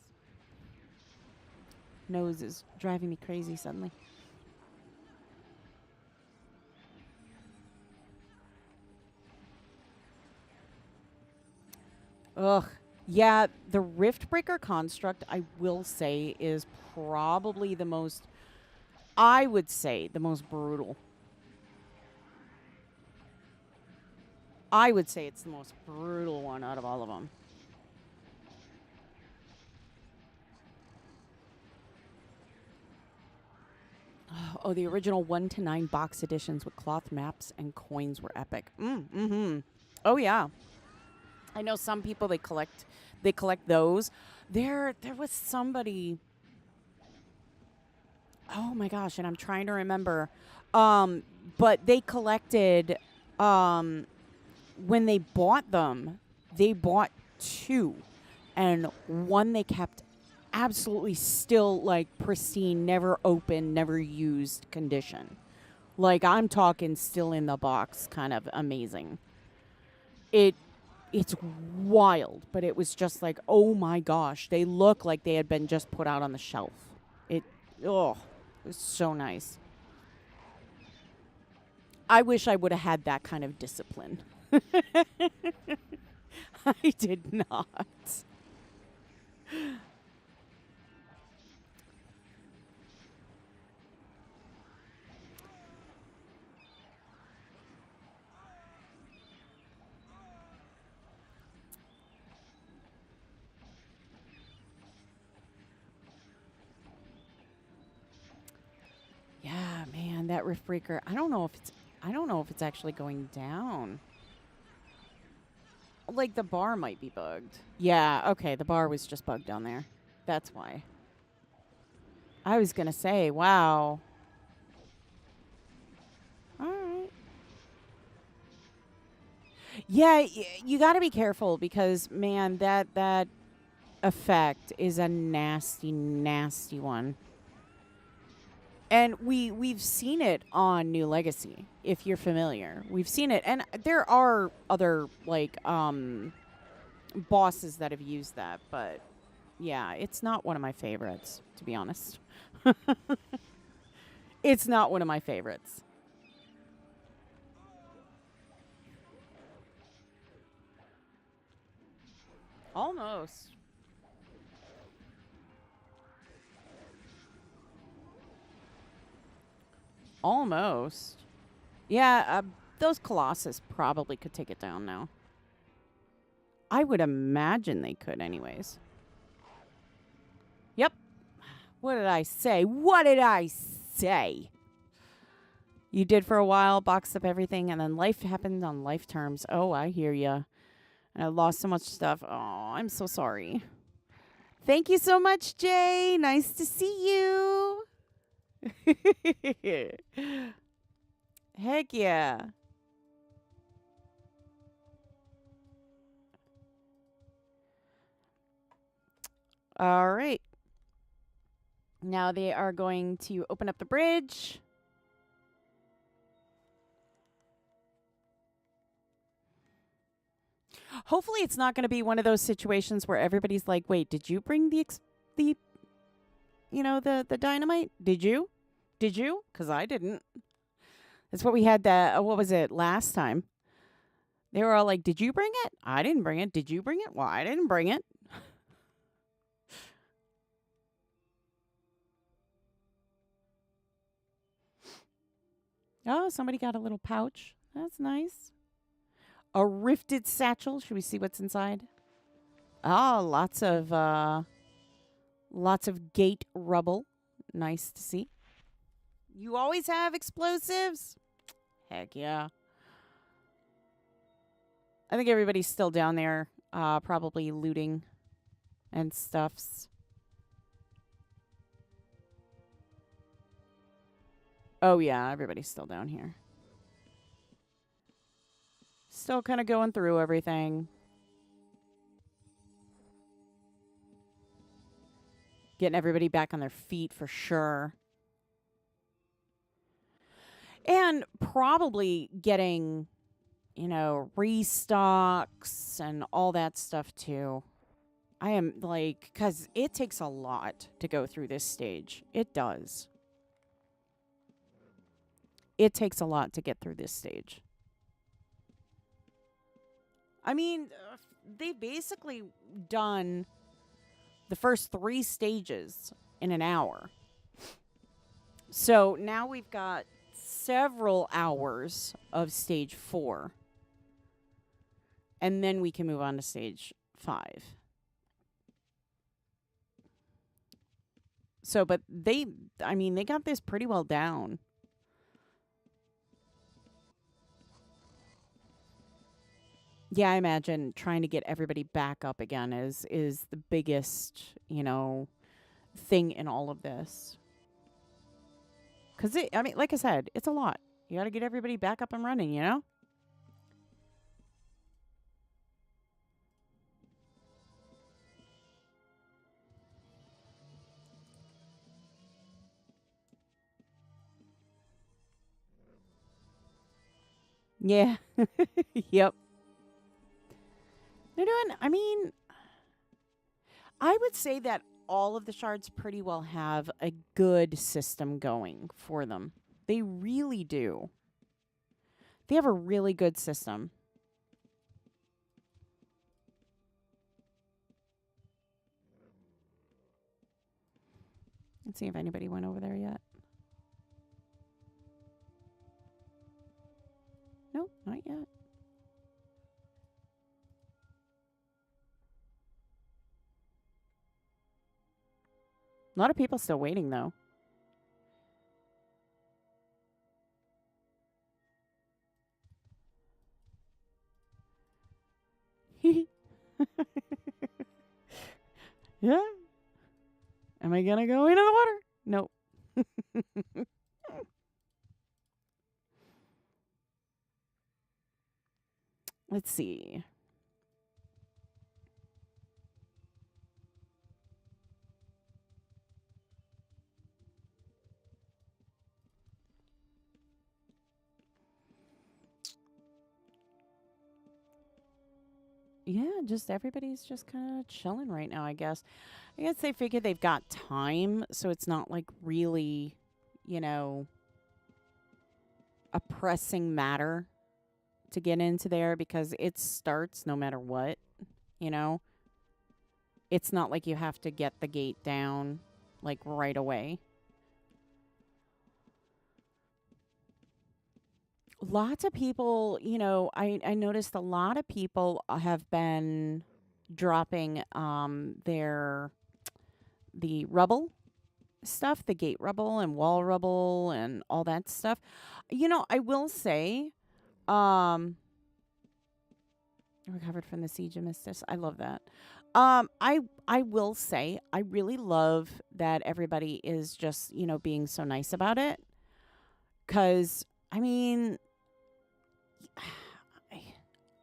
Nose is driving me crazy suddenly. Ugh. Yeah, the Rift Breaker construct, I will say, is probably the most, I would say, the most brutal. I would say it's the most brutal one out of all of them. Oh, the original 1 to 9 box editions with cloth maps and coins were epic. Oh yeah. I know some people they collect those. There was somebody. Oh my gosh, and I'm trying to remember. But they collected when they bought them, they bought 2, and one they kept absolutely still like pristine, never opened, never used condition. Like I'm talking still in the box, kind of amazing. It's wild, but it was just like, oh my gosh, they look like they had been just put out on the shelf. It was so nice. I wish I would have had that kind of discipline. I did not. that rift breaker. I don't know if it's actually going down. Like, the bar might be bugged. Yeah, okay, the bar was just bugged down there. That's why. I was going to say, wow. All right. Yeah, you got to be careful because, man, that effect is a nasty, nasty one. And we've seen it on New Legacy, if you're familiar. We've seen it. And there are other, like, bosses that have used that. But, yeah, it's not one of my favorites, to be honest. It's not one of my favorites. Almost. Almost. Yeah, those Colossus probably could take it down now. I would imagine they could anyways. Yep. What did I say? What did I say? You did for a while, boxed up everything, and then life happened on life terms. Oh, I hear ya. I lost so much stuff. Oh, I'm so sorry. Thank you so much, Jay. Nice to see you. Heck yeah. All right. Now they are going to open up the bridge. Hopefully it's not going to be one of those situations where everybody's like, wait, did you bring the dynamite? Did you? Did you? Because I didn't. That's what we had what was it, last time? They were all like, did you bring it? I didn't bring it. Did you bring it? Well, I didn't bring it. Oh, somebody got a little pouch. That's nice. A rifted satchel. Should we see what's inside? Oh, lots of gate rubble. Nice to see. You always have explosives? Heck yeah. I think everybody's still down there, probably looting and stuffs. Oh, yeah, everybody's still down here. Still kind of going through everything. Getting everybody back on their feet for sure. And probably getting, restocks and all that stuff too. I am like, because it takes a lot to go through this stage. It does. It takes a lot to get through this stage. I mean, they've basically done the first 3 stages in an hour. So now we've got several hours of stage 4. And then we can move on to stage 5. So, but they got this pretty well down. Yeah, I imagine trying to get everybody back up again is the biggest, thing in all of this. Because, like I said, it's a lot. You got to get everybody back up and running, Yeah. Yep. They're doing, I would say that all of the shards pretty well have a good system going for them. They really do. They have a really good system. Let's see if anybody went over there yet. No, not yet. A lot of people still waiting, though. Yeah. Am I going to go into the water? Nope. Let's see. Yeah, just everybody's just kind of chilling right now, I guess. I guess they figure they've got time, so it's not like really, you know, a pressing matter to get into there because it starts no matter what, you know? It's not like you have to get the gate down like right away. Lots of people, I noticed a lot of people have been dropping the rubble stuff, the gate rubble and wall rubble and all that stuff. I will say, um recovered from the siege of Mistis. I love that. I will say I really love that everybody is just, being so nice about it. Cause I mean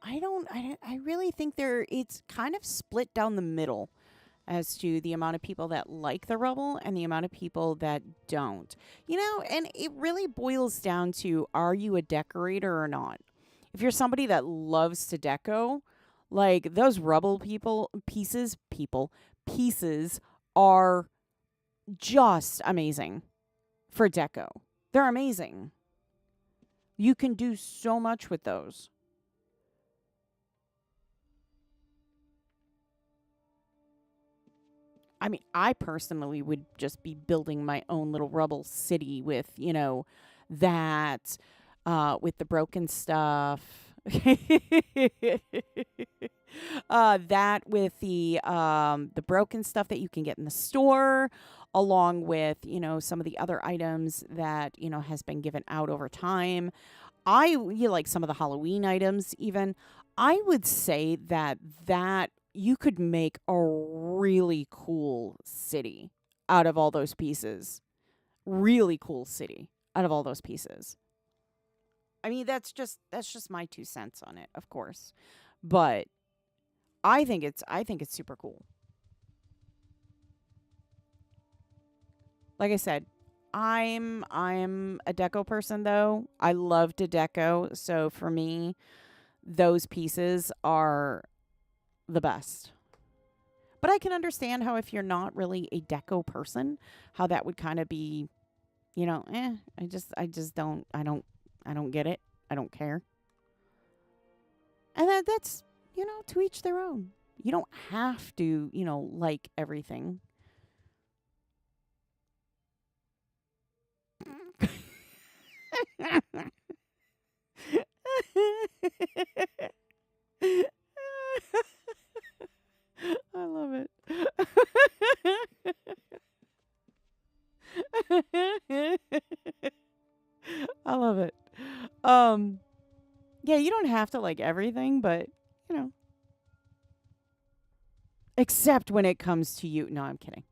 I, I really think it's kind of split down the middle as to the amount of people that like the rubble and the amount of people that don't. And it really boils down to, are you a decorator or not? If you're somebody that loves to deco, like those rubble pieces are just amazing for deco. They're amazing. You can do so much with those. I mean, I personally would just be building my own little rubble city with, that, with the broken stuff. That with the broken stuff that you can get in the store, along with, some of the other items that, has been given out over time. You like some of the Halloween items even. I would say that you could make a really cool city out of all those pieces. Really cool city out of all those pieces. I mean, that's just my 2 cents on it, of course. But I think it's super cool. Like I said, I'm a deco person though. I love to deco, so for me, those pieces are the best. But I can understand how if you're not really a deco person, how that would kind of be, I don't get it. I don't care. And that's, to each their own. You don't have to, like everything. I love it. I love it. Um, yeah, you don't have to like everything, but you know, except when it comes to you. No, I'm kidding.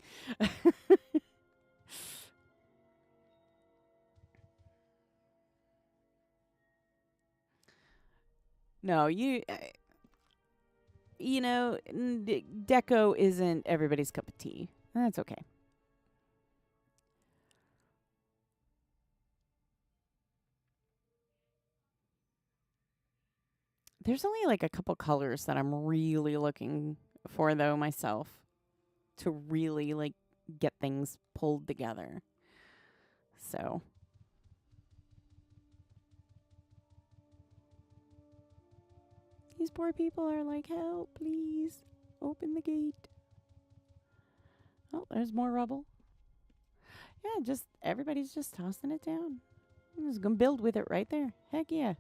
No, deco isn't everybody's cup of tea. That's okay. There's only like a couple colors that I'm really looking for though myself to really like get things pulled together. So, these poor people are like, "Help, please. Open the gate." Oh, there's more rubble. Yeah, just everybody's just tossing it down. I'm just gonna build with it right there. Heck yeah.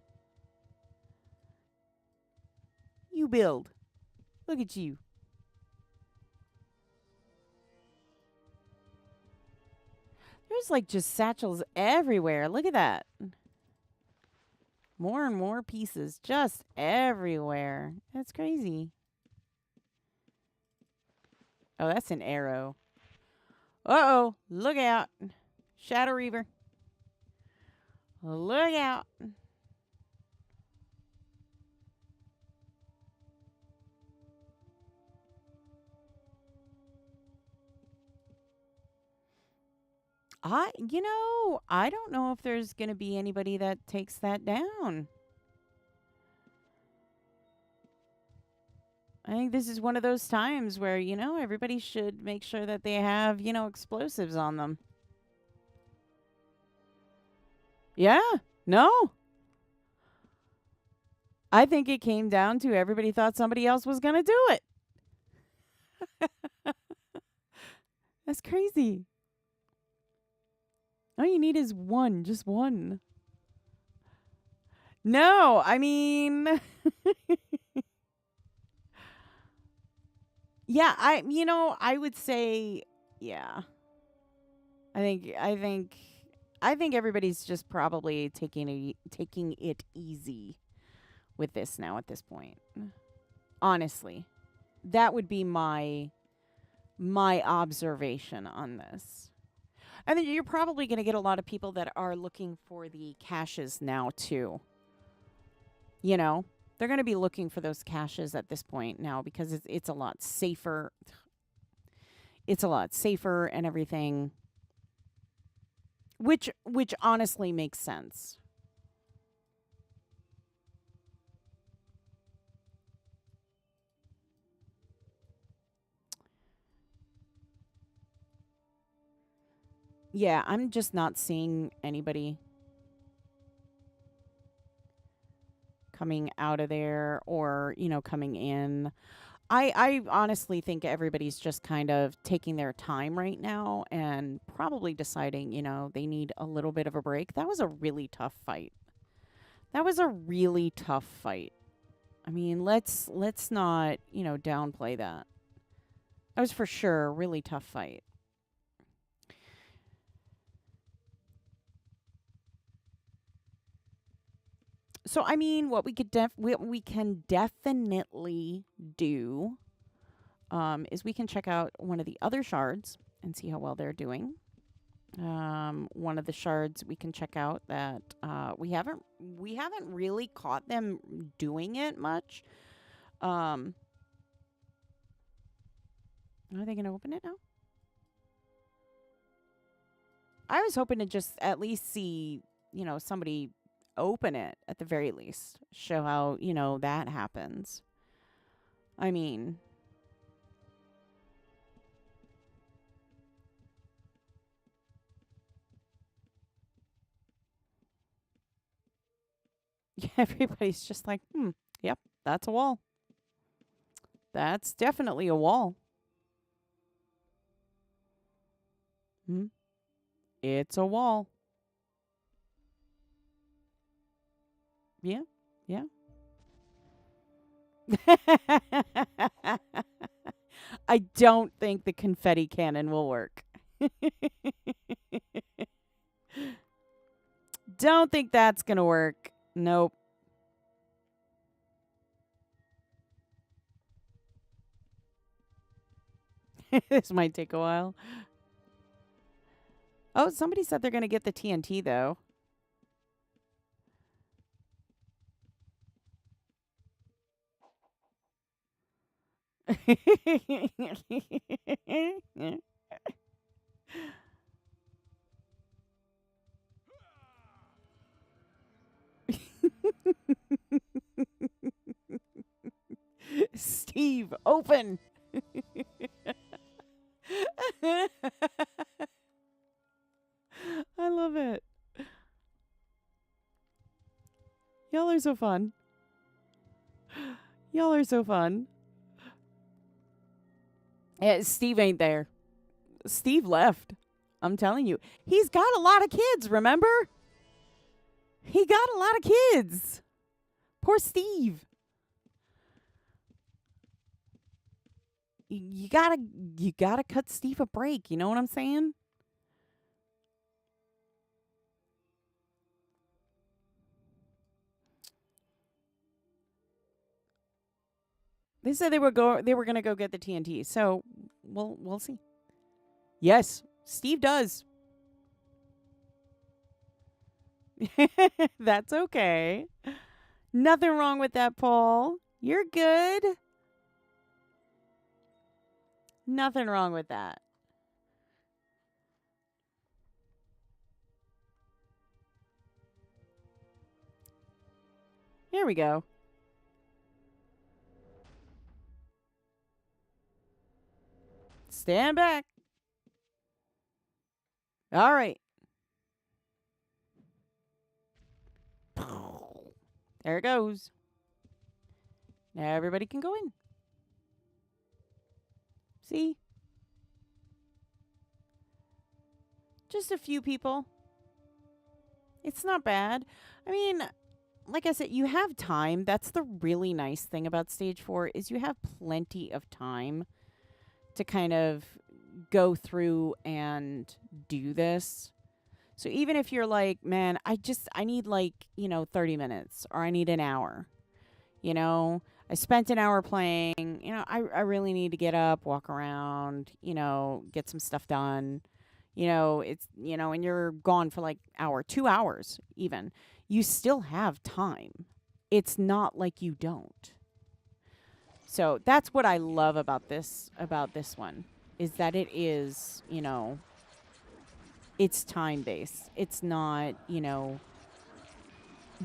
You build. Look at you. There's like just satchels everywhere. Look at that. More and more pieces just everywhere. That's crazy. Oh, that's an arrow. Uh-oh. Look out. Shadow Reaver. Look out. I don't know if there's going to be anybody that takes that down. I think this is one of those times where, everybody should make sure that they have, explosives on them. Yeah. No. I think it came down to everybody thought somebody else was going to do it. That's crazy. All you need is one, just one. No, I mean, yeah, I would say, yeah. I think everybody's just probably taking it easy with this now at this point. Honestly, that would be my observation on this. I think you're probably going to get a lot of people that are looking for the caches now too. They're going to be looking for those caches at this point now because it's a lot safer. It's a lot safer and everything, which honestly makes sense. Yeah, I'm just not seeing anybody coming out of there or, coming in. I honestly think everybody's just kind of taking their time right now and probably deciding, they need a little bit of a break. That was a really tough fight. I mean, let's not, downplay that. That was for sure a really tough fight. So I mean, what we can definitely do is we can check out one of the other shards and see how well they're doing. One of the shards we can check out that we haven't really caught them doing it much. Are they going to open it now? I was hoping to just at least see, somebody open it at the very least. Show how, that happens. I mean, everybody's just like, yep, that's a wall. That's definitely a wall. It's a wall. Yeah, yeah. I don't think the confetti cannon will work. Don't think that's going to work. Nope. This might take a while. Oh, somebody said they're going to get the TNT, though. Steve, open. I love it. Y'all are so fun. Y'all are so fun. Yeah, Steve ain't there. Steve left. I'm telling you. He's got a lot of kids, remember? He got a lot of kids. Poor Steve. You gotta cut Steve a break. You know what I'm saying? They said they were gonna go get the TNT. So we'll see. Yes, Steve does. That's okay. Nothing wrong with that, Paul. You're good. Nothing wrong with that. Here we go. Stand back. All right. There it goes. Now everybody can go in. See? Just a few people. It's not bad. I mean, like I said, you have time. That's the really nice thing about stage 4 is you have plenty of time to kind of go through and do this. So even if you're like, man, I need like, 30 minutes or I need an hour. I spent an hour playing, I really need to get up, walk around, get some stuff done. And you're gone for like hour, 2 hours even. You still have time. It's not like you don't. So that's what I love about this one is that it is, it's time based. It's not,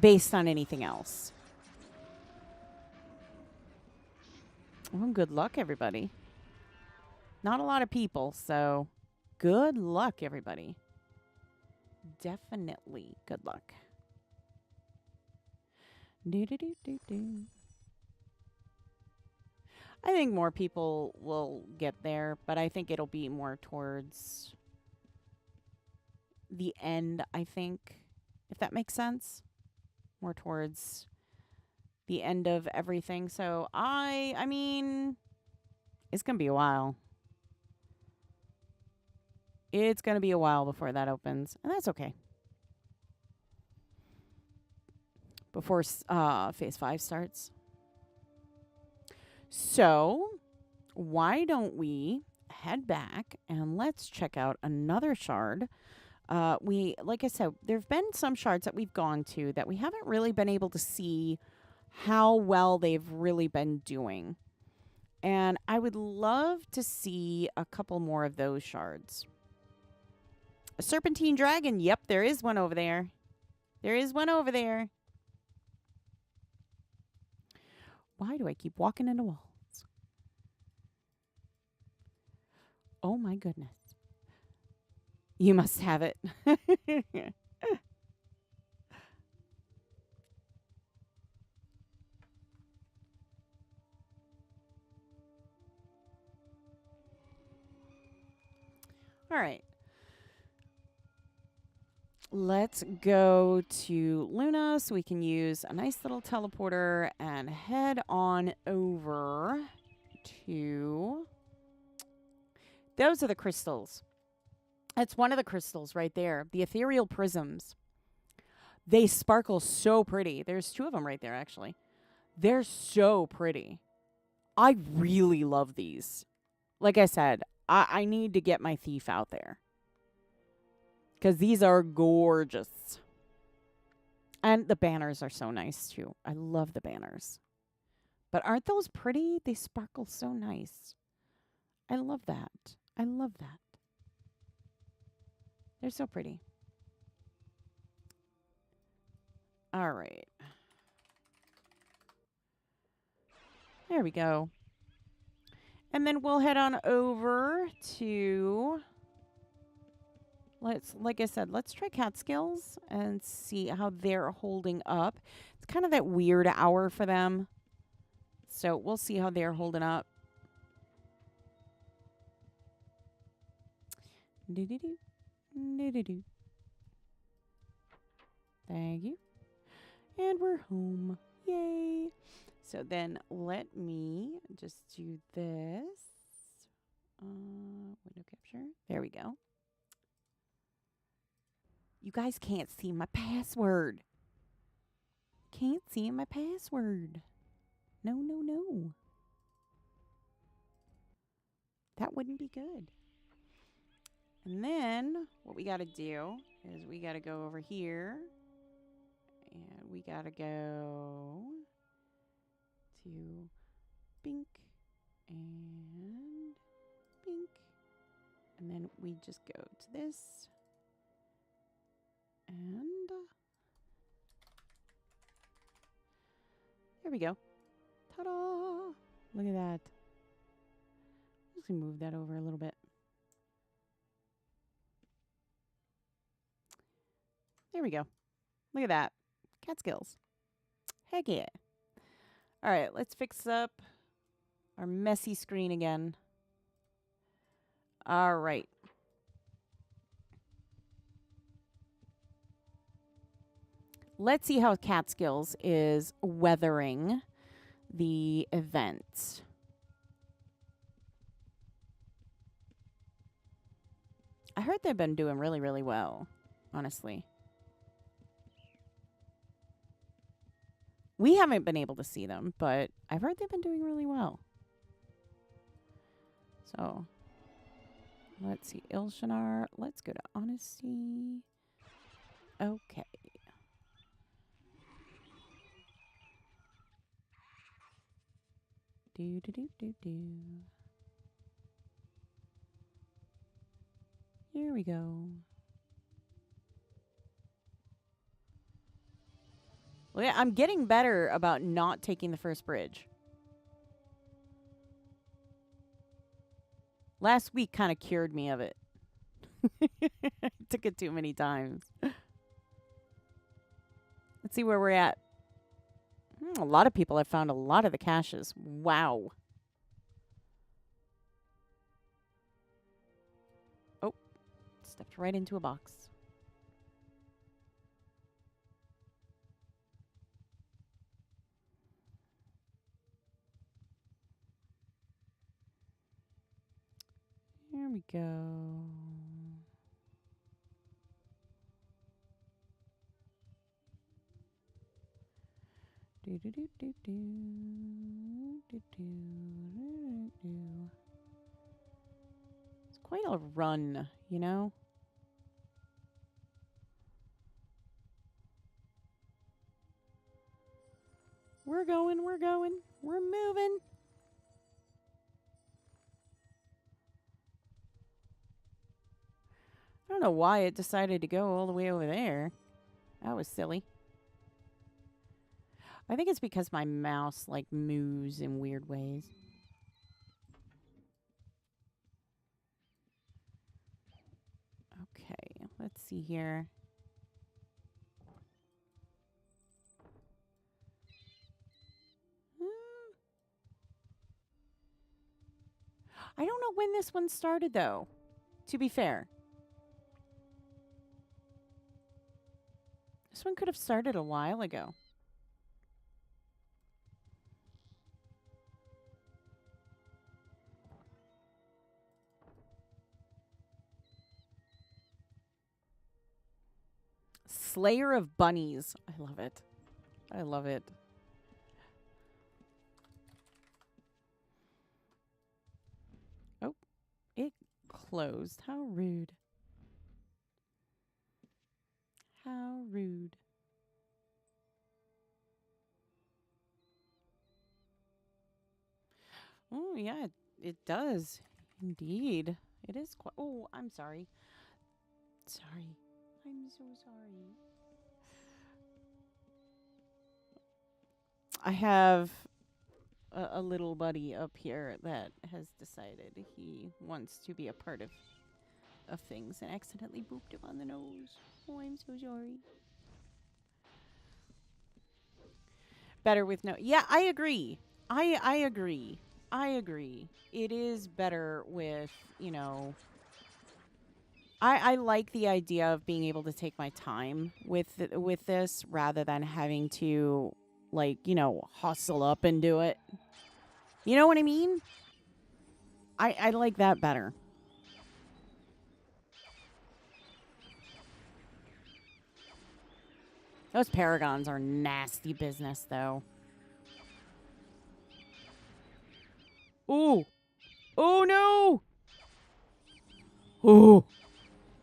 based on anything else. Well, good luck, everybody. Not a lot of people, so good luck, everybody. Definitely good luck. I think more people will get there, but I think it'll be more towards the end, I think, if that makes sense. More towards the end of everything. So I mean, it's going to be a while. It's going to be a while before that opens, and that's okay. Before Phase 5 starts. So, why don't we head back and let's check out another shard. Like I said, there have been some shards that we've gone to that we haven't really been able to see how well they've really been doing. And I would love to see a couple more of those shards. A serpentine dragon. Yep, there is one over there. There is one over there. Why do I keep walking into walls? Oh my goodness. You must have it. All right. Let's go to Luna so we can use a nice little teleporter and head on over to... Those are the crystals. That's one of the crystals right there. The ethereal prisms. They sparkle so pretty. There's 2 of them right there, actually. They're so pretty. I really love these. Like I said, I need to get my thief out there. Because these are gorgeous. And the banners are so nice, too. I love the banners. But aren't those pretty? They sparkle so nice. I love that. I love that. They're so pretty. All right. There we go. And then we'll head on over to... like I said, let's try Catskills and see how they're holding up. It's kind of that weird hour for them. So we'll see how they're holding up. Do-do-do. Do-do-do. Thank you. And we're home. Yay. So then let me just do this. Window capture. There we go. You guys can't see my password. Can't see my password. No, no, no. That wouldn't be good. And then what we got to do is we got to go over here. And we got to go to Bink and Bink. And then we just go to this. And there we go. Ta-da! Look at that. Just gonna move that over a little bit. There we go. Look at that. Cat skills. Heck yeah. All right, let's fix up our messy screen again. All right. Let's see how Catskills is weathering the event. I heard they've been doing really, really well, honestly. We haven't been able to see them, but I've heard they've been doing really well. So, let's see. Ilshanar. Let's go to Honesty. Okay. Do. Here we go. Well, yeah, I'm getting better about not taking the first bridge. Last week kind of cured me of it. I took it too many times. Let's see where we're at. A lot of people have found a lot of the caches. Wow. Oh, stepped right into a box. Here we go. It's quite a run, you know? We're going, we're moving. I don't know why it decided to go all the way over there. That was silly. I think it's because my mouse, like, moves in weird ways. Okay, let's see here. I don't know when this one started, though, to be fair. This one could have started a while ago. Slayer of Bunnies. I love it. I love it. Oh, it closed. How rude. How rude. Oh, yeah, it does. Indeed. It is quite... Oh, I'm sorry. Sorry. I'm so sorry. I have a little buddy up here that has decided he wants to be a part of things and accidentally booped him on the nose. Oh, I'm so sorry. Better with no... Yeah, I agree. I agree. I agree. It is better with, you know... I like the idea of being able to take my time with this rather than having to, like, you know, hustle up and do it. You know what I mean? I like that better. Those paragons are nasty business, though. Ooh. Oh, no! Oh,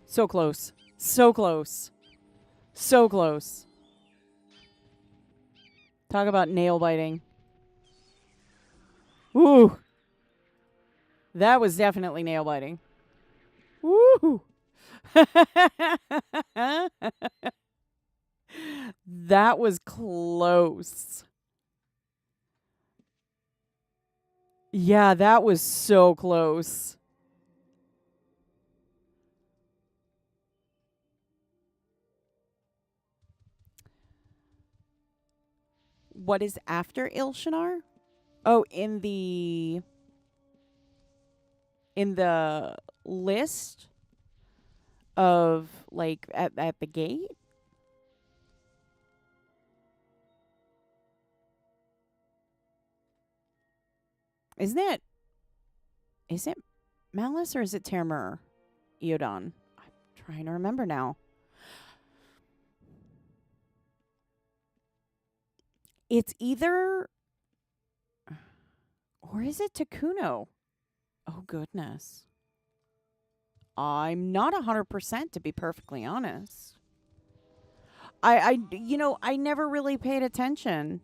so close. So close. So close. Talk about nail biting. Ooh. That was definitely nail biting. Woo! That was close. Yeah, that was so close. What is after Ilshanar? Oh, in the list of like at the gate? Isn't it? Is it Malice or is it Termur? Eodon. I'm trying to remember now. It's either or is it Takuno? Oh goodness. I'm not 100% to be perfectly honest. I never really paid attention.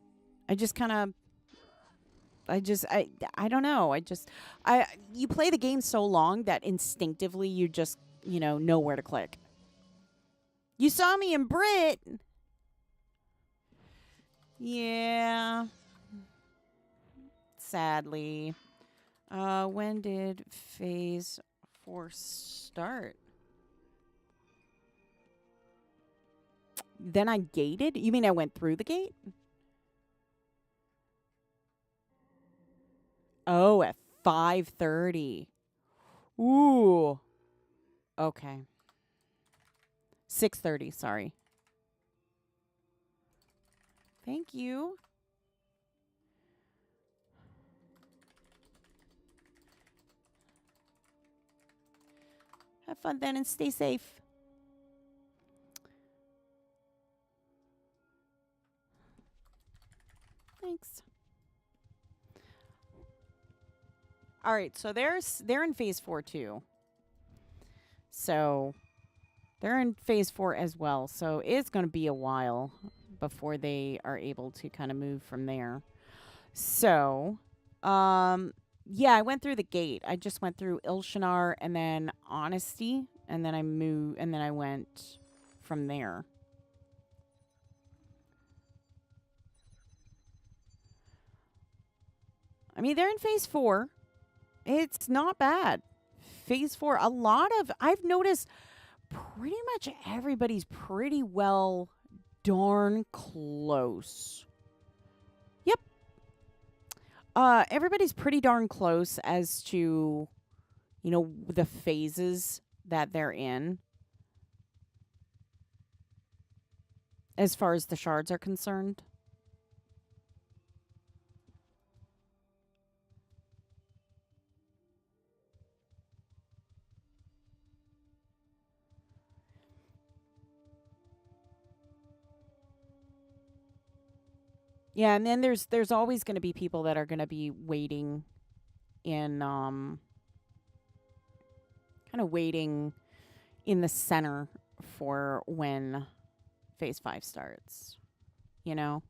I just kind of I don't know. You play the game so long that instinctively you just, know where to click. You saw me in Brit. Yeah. Sadly. When did phase 4 start? Then I gated? You mean I went through the gate? Oh, at 5:30. Ooh. Okay. 6:30, sorry. Thank you. Have fun then and stay safe. Thanks. All right, so they're in phase 4 too. So they're in phase 4 as well. So it's going to be a while before they are able to kind of move from there. So, yeah, I went through the gate. I just went through Ilshanar and then Honesty, and then I went from there. I mean, they're in phase 4. It's not bad. Phase 4, I've noticed pretty much everybody's pretty well darn close. Yep. Everybody's pretty darn close as to, the phases that they're in. As far as the shards are concerned. Yeah, and then there's always going to be people that are going to be waiting in kind of waiting in the center for when phase 5 starts, you know?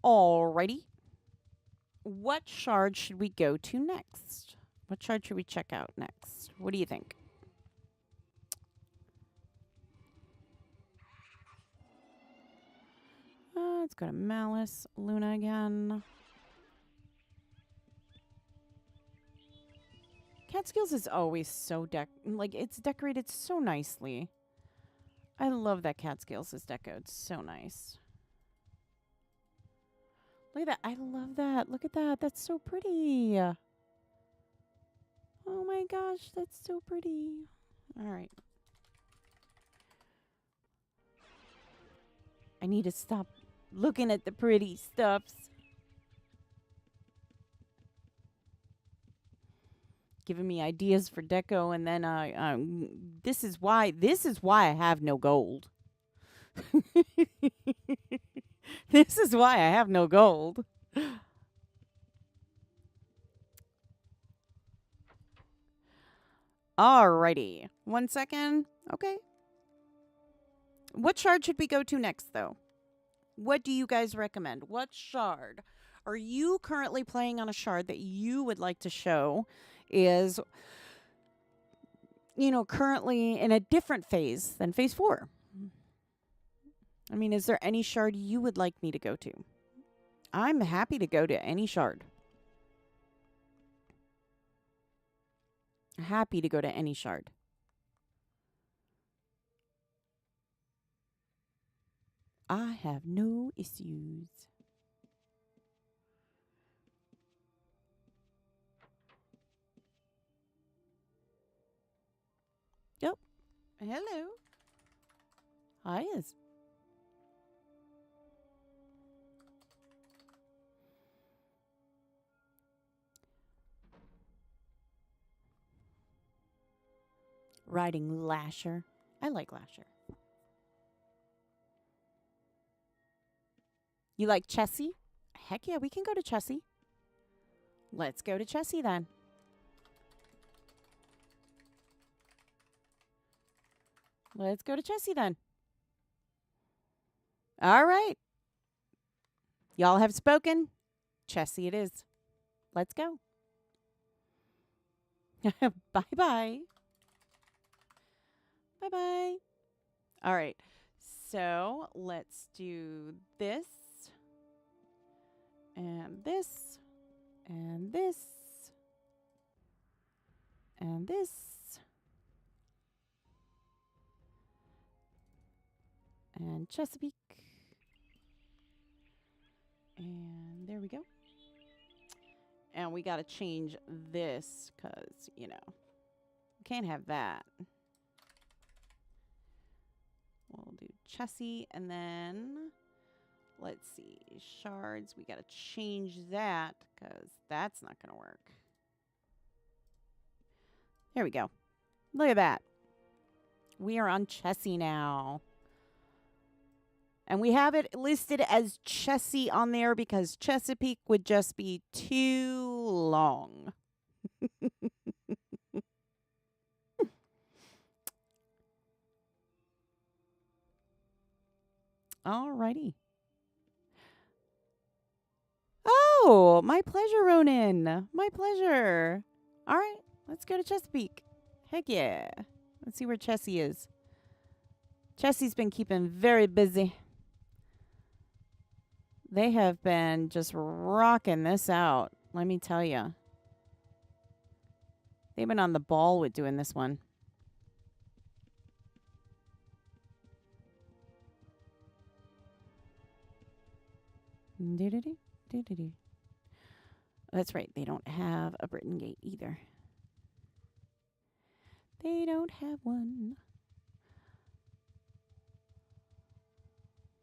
Alrighty. What shard should we go to next? What shard should we check out next? What do you think? Let's go to Malice, Luna again. Catskills is always so it's decorated so nicely. I love that Catskills is decorated so nice. Look at that. I love that. Look at that. That's so pretty. Oh my gosh, that's so pretty. All right. I need to stop looking at the pretty stuffs. giving me ideas for deco, and then this is why I have no gold. This is why I have no gold. Alrighty. 1 second. Okay. What shard should we go to next, though? What do you guys recommend? What shard are you currently playing on? A shard that you would like to show is, you know, currently in a different phase than phase 4. I mean, is there any shard you would like me to go to? I'm happy to go to any shard. Happy to go to any shard. I have no issues. Yep. Hello. Hi, yes. Riding Lasher. I like Lasher. You like Chessie? Heck yeah, we can go to Chessie. Let's go to Chessie then. Let's go to Chessie then. All right. Y'all have spoken. Chessie it is. Let's go. Bye-bye. Bye-bye. All right. So let's do this. And this. And this. And this. And Chesapeake. And there we go. And we got to change this because, you know, we can't have that. We'll do Chessie, and then let's see, shards. We got to change that because that's not going to work. There we go. Look at that. We are on Chessie now. And we have it listed as Chessie on there because Chesapeake would just be too long. Alrighty. Oh, my pleasure, Ronan. My pleasure. All right, let's go to Chesapeake. Heck yeah. Let's see where Chessie is. Chessie's been keeping very busy. They have been just rocking this out, let me tell you. They've been on the ball with doing this one. That's right, they don't have a Britain Gate either. They don't have one.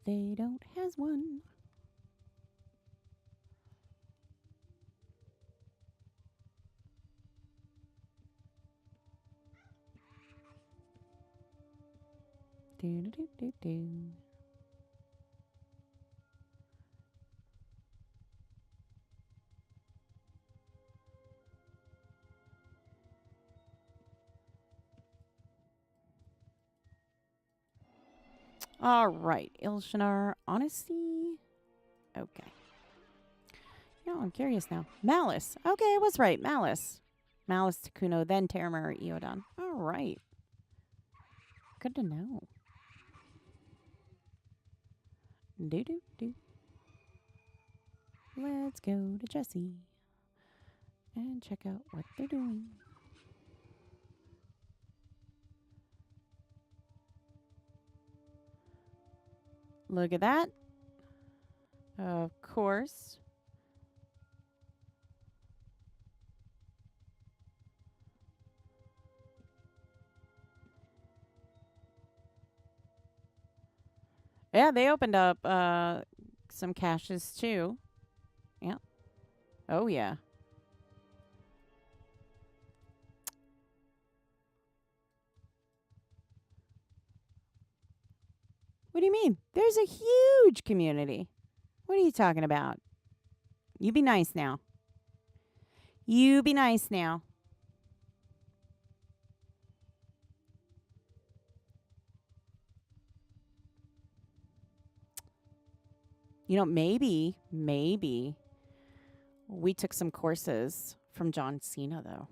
They don't have one. All right, Ilshanar, Honesty. Okay. No, I'm curious now. Malice. Okay, I was right. Malice. Malice, Takuno, then Terramar, Eodon. All right. Good to know. Do. Let's go to Chessie and check out what they're doing. Look at that. Of course. Yeah, they opened up some caches too. Yeah. Oh, yeah. What do you mean? There's a huge community. What are you talking about? You be nice now. You be nice now. You know, maybe we took some courses from John Cena, though.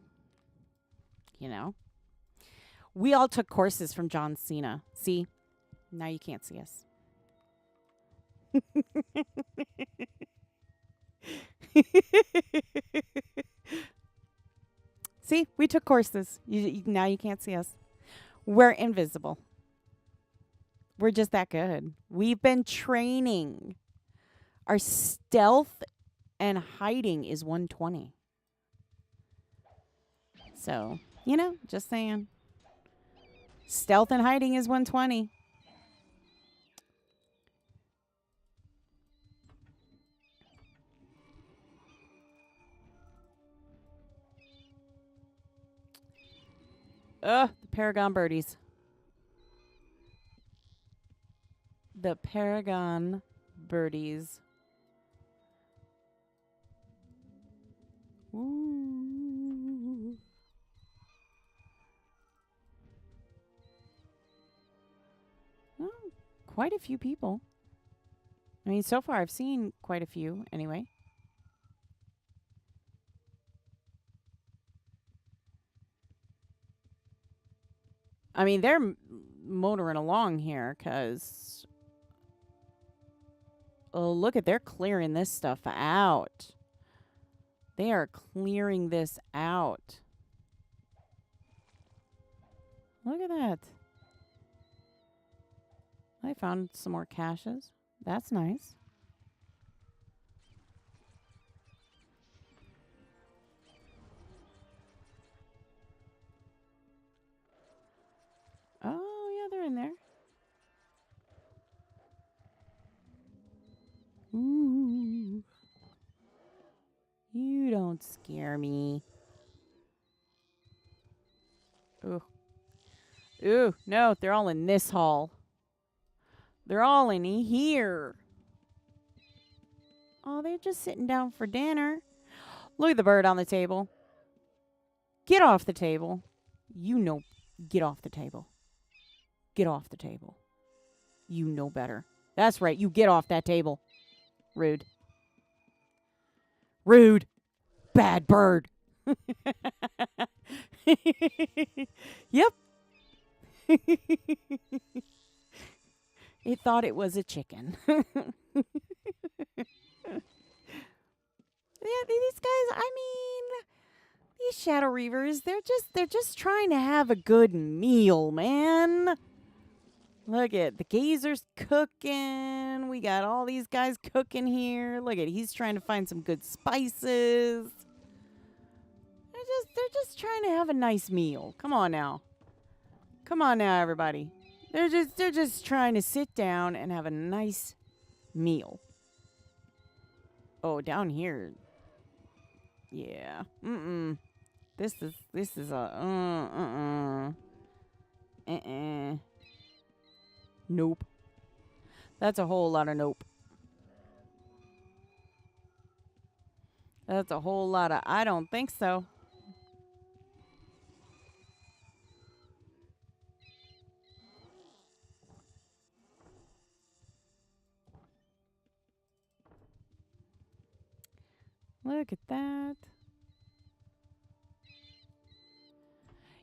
You know? We all took courses from John Cena. See? Now you can't see us. See? We took courses. Now you can't see us. We're invisible. We're just that good. We've been training. Our stealth and hiding is 120. So, you know, just saying. Stealth and hiding is 120. Ugh, the Paragon birdies. The Paragon birdies. Ooh. Oh, quite a few people. I mean, so far I've seen quite a few anyway. I mean, they're motoring along here because, oh, look at, they're clearing this stuff out. They are clearing this out. Look at that. I found some more caches. That's nice. Oh, yeah, they're in there. Ooh. You don't scare me. Ooh. Ooh, no, they're all in this hall. They're all in here. Oh, they're just sitting down for dinner. Look at the bird on the table. Get off the table. You know, get off the table. Get off the table. You know better. That's right, you get off that table. Rude. Rude. Bad bird. Yep. It thought it was a chicken. Yeah, these guys, I mean, these Shadow Reavers, they're just trying to have a good meal, man. Look at the Gazer's cooking. We got all these guys cooking here. Look at, he's trying to find some good spices. They're just trying to have a nice meal. Come on now. Come on now, everybody. They're just trying to sit down and have a nice meal. Oh, down here. Yeah. This is a Nope. That's a whole lot of nope. That's a whole lot of I don't think so. Look at that.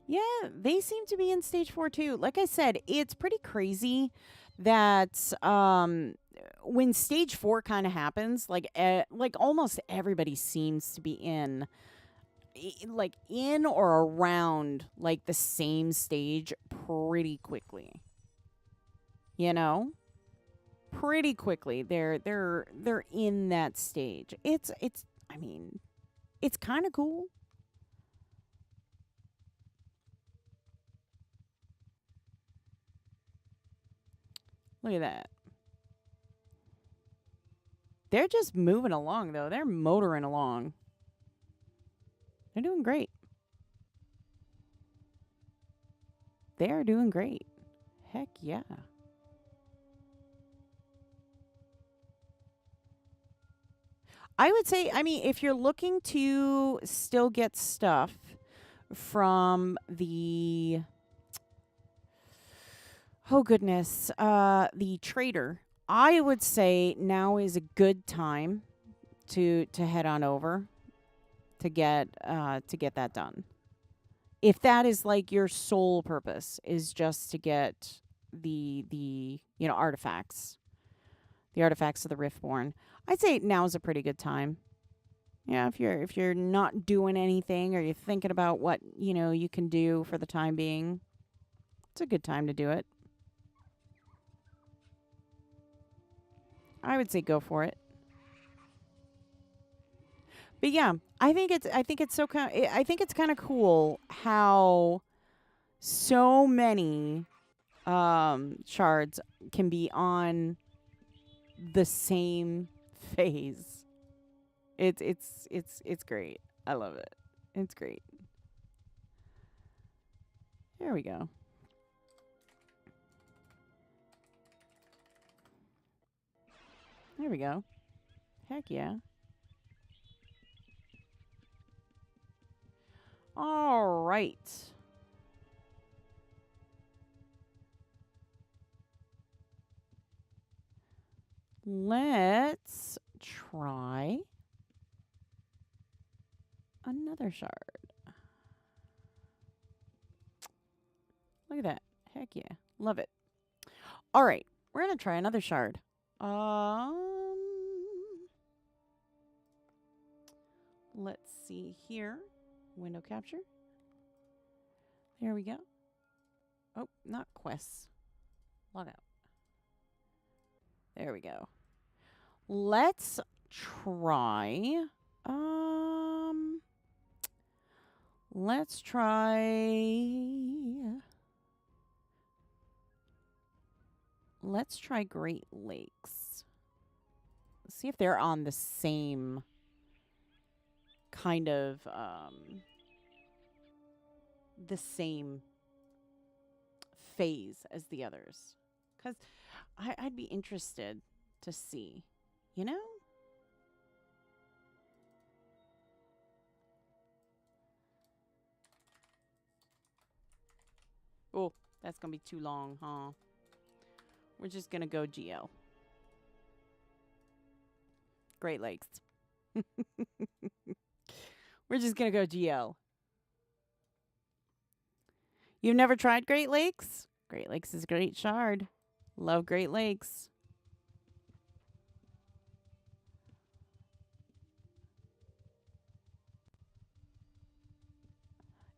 Yeah, they seem to be in stage 4 too. Like I said, it's pretty crazy that when stage 4 kind of happens, like almost everybody seems to be in or around like the same stage pretty quickly. You know? Pretty quickly. They're in that stage. It's I mean, it's kind of cool. Look at that. They're just moving along, though. They're motoring along. They're doing great. They're doing great. Heck yeah. I would say, I mean, if you're looking to still get stuff from the, oh goodness, the trader, I would say now is a good time to head on over to get that done. If that is like your sole purpose is just to get the artifacts, the artifacts of the Riftborn, I'd say now is a pretty good time. Yeah, if you're not doing anything or you're thinking about what, you can do for the time being, it's a good time to do it. I would say go for it. But yeah, I think it's kind of cool how so many shards can be on the same phase. It's great. I love it. It's great. There we go. There we go. Heck yeah. All right. Let's try another shard. Look at that. Heck yeah. Love it. All right. We're going to try another shard. Let's see here. Window capture. There we go. Oh, not quests. Log out. There we go. Let's try. Let's try Great Lakes. Let's see if they're on the same kind of the same phase as the others, because I'd be interested to see, you know. Oh, that's gonna be too long, huh? We're just gonna go GL. Great Lakes. We're just gonna go GL. You've never tried Great Lakes? Great Lakes is a great shard. Love Great Lakes.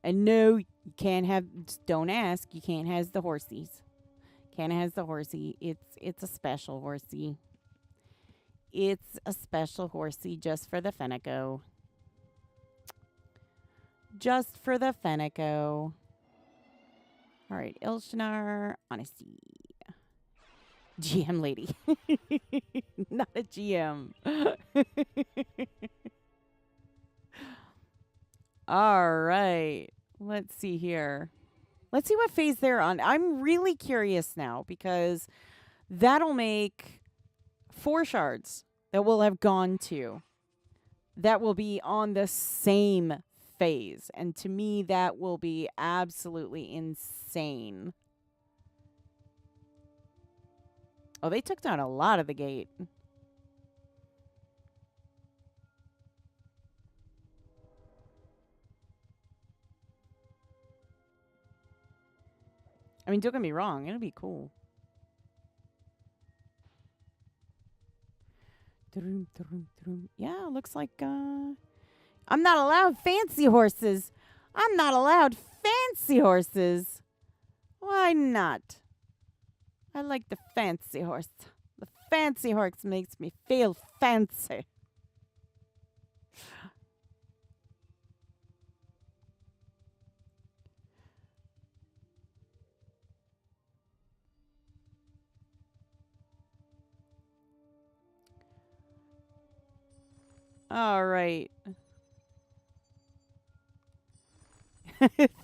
And no, you can't have, don't ask, you can't have the Horsies. Can't have the Horsey. It's a special Horsey. It's a special Horsey just for the Fenneko. Just for the Fenneko. All right, Ilshnar, Honesty. GM lady. Not a GM. All right. Let's see here. Let's see what phase they're on. I'm really curious now because that'll make 4 shards that will have gone to. That will be on the same phase. And to me, that will be absolutely insane. Oh, they took down a lot of the gate. I mean, don't get me wrong. It'll be cool. Yeah, looks like... I'm not allowed fancy horses. I'm not allowed fancy horses. Why not? I like the fancy horse. The fancy horse makes me feel fancy. All right.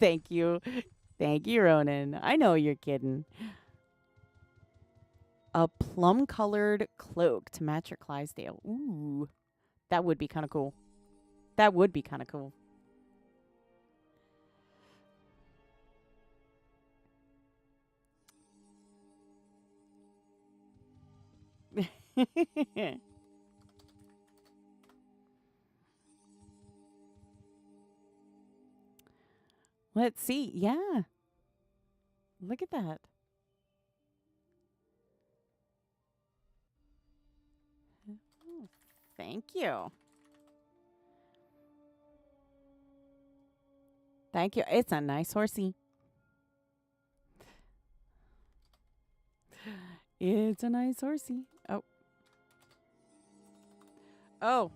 Thank you. Thank you, Ronan. I know you're kidding. A plum-colored cloak to match your Clydesdale. Ooh. That would be kind of cool. That would be kind of cool. Let's see. Yeah. Look at that. Oh, thank you. Thank you. It's a nice horsey. It's a nice horsey. Oh. Oh.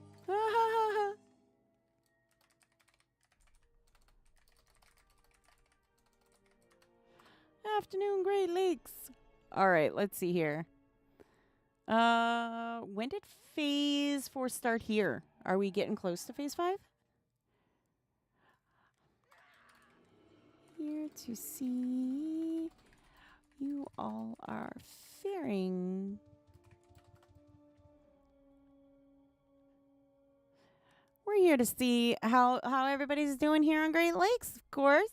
Afternoon, Great Lakes. All right, let's see here. When did phase 4 start here? Are we getting close to phase 5? Here to see you all are faring. We're here to see how everybody's doing here on Great Lakes, of course.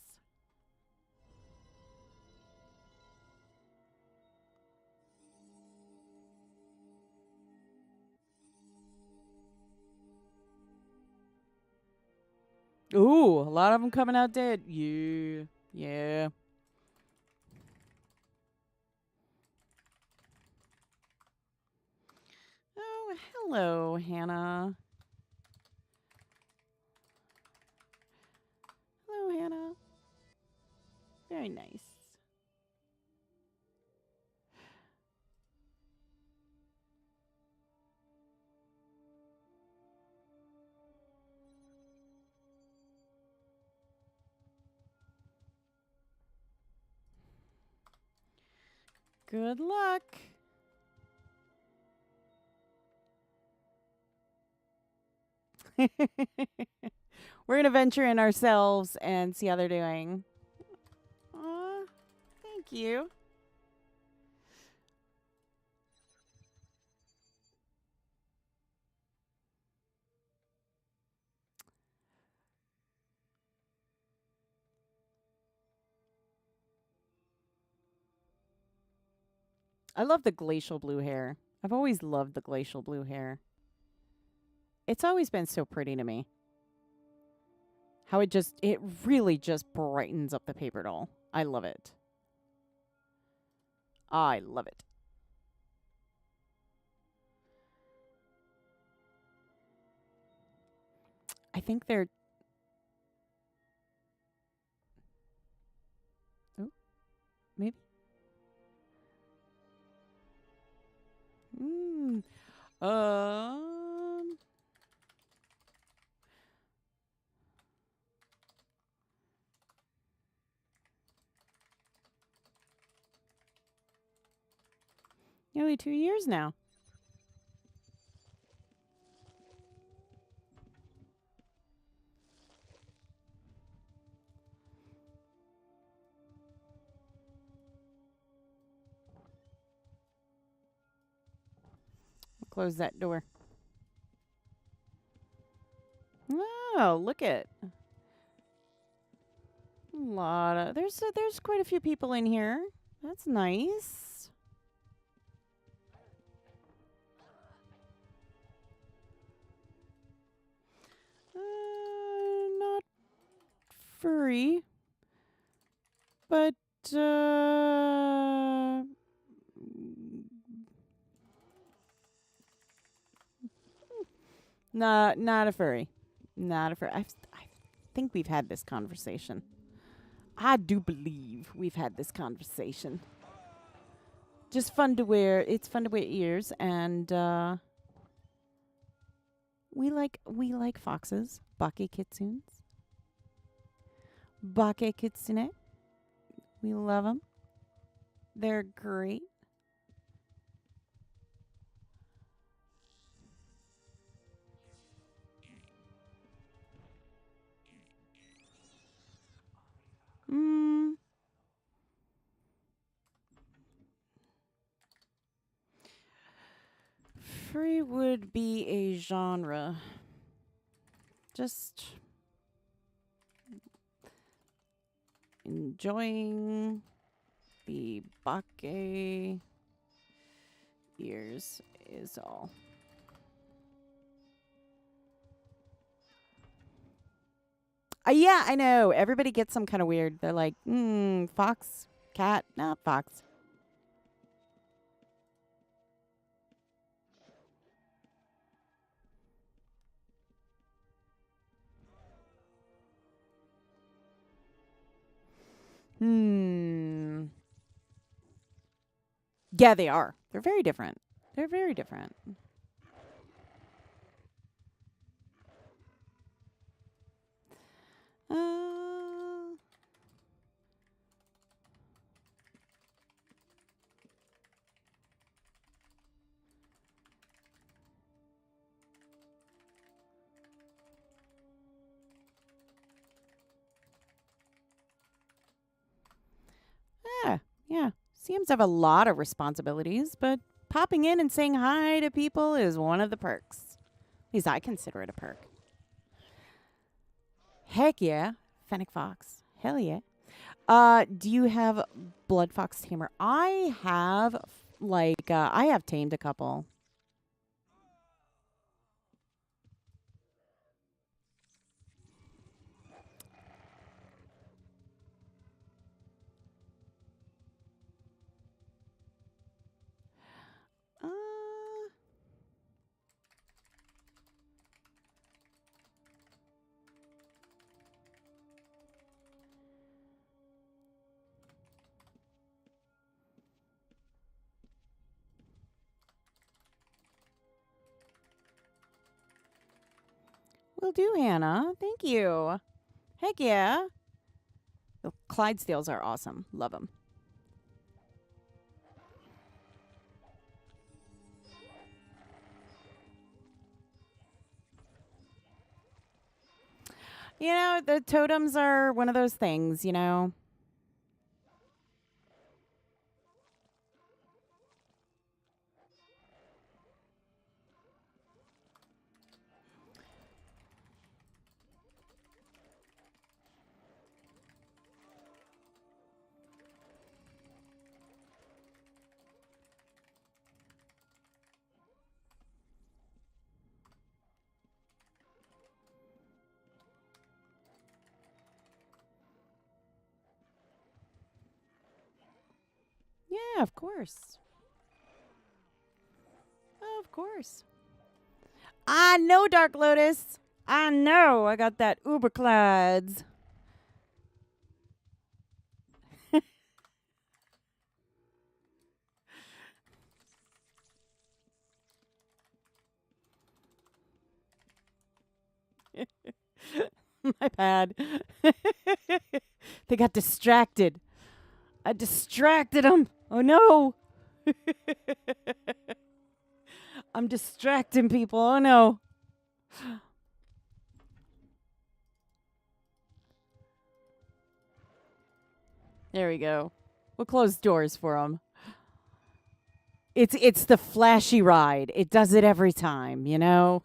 Ooh, a lot of them coming out dead. Yeah. Yeah. Oh, hello, Hannah. Hello, Hannah. Very nice. Good luck. We're going to venture in ourselves and see how they're doing. Aw, thank you. I love the glacial blue hair. I've always loved the glacial blue hair. It's always been so pretty to me. How it really just brightens up the paper doll. I love it. I love it. I think they're... Oh, maybe? Um... Nearly 2 years now. Close that door. Oh, look at a lot of there's quite a few people in here. That's nice. Not furry, but not a furry. Not a furry. I think we've had this conversation. I do believe we've had this conversation. Just fun to wear. It's fun to wear ears, and we like foxes. Bake kitsunes. Bake kitsune. We love them. They're great. Free would be a genre. Just enjoying the bake ears is all. Yeah, I know. Everybody gets some kind of weird. They're like, fox, cat, no, fox. Yeah, they are. They're very different. They're very different. Yeah. CMs have a lot of responsibilities, but popping in and saying hi to people is one of the perks. At least I consider it a perk. Heck yeah. Fennec Fox. Hell yeah. Do you have Blood Fox Tamer? I have, I have tamed a couple. Will do, Hannah. Thank you. Heck yeah. The Clydesdales are awesome. Love them. You know, the totems are one of those things, you know. Yeah, of course. Of course. I know, Dark Lotus. I know. I got that Uberclads. My bad. They got distracted. I distracted them. Oh no. I'm distracting people. Oh no. There we go. We'll close doors for them. It's the flashy ride. It does it every time, you know?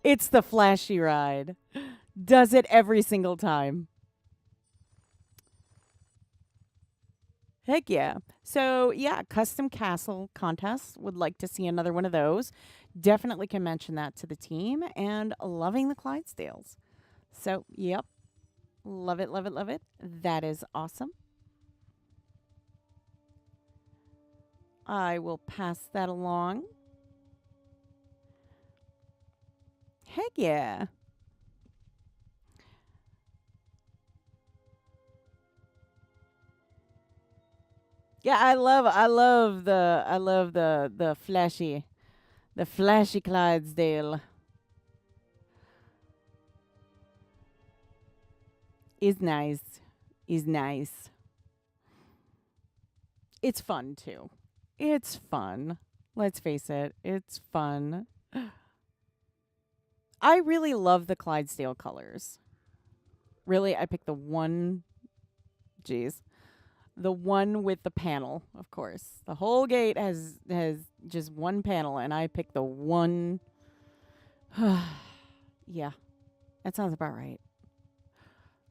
It's the flashy ride. Does it every single time. Heck yeah. So, yeah, custom castle contest. Would like to see another one of those. Definitely can mention that to the team. And loving the Clydesdales. So, yep. Love it, love it, love it. That is awesome. I will pass that along. Heck yeah. Yeah, I love the flashy Clydesdale. Is nice. Is nice. It's fun too. It's fun. Let's face it. It's fun. I really love the Clydesdale colors. Really, I picked the one. Jeez. The one with the panel, of course. The whole gate has just one panel, and I picked the one. Yeah, that sounds about right.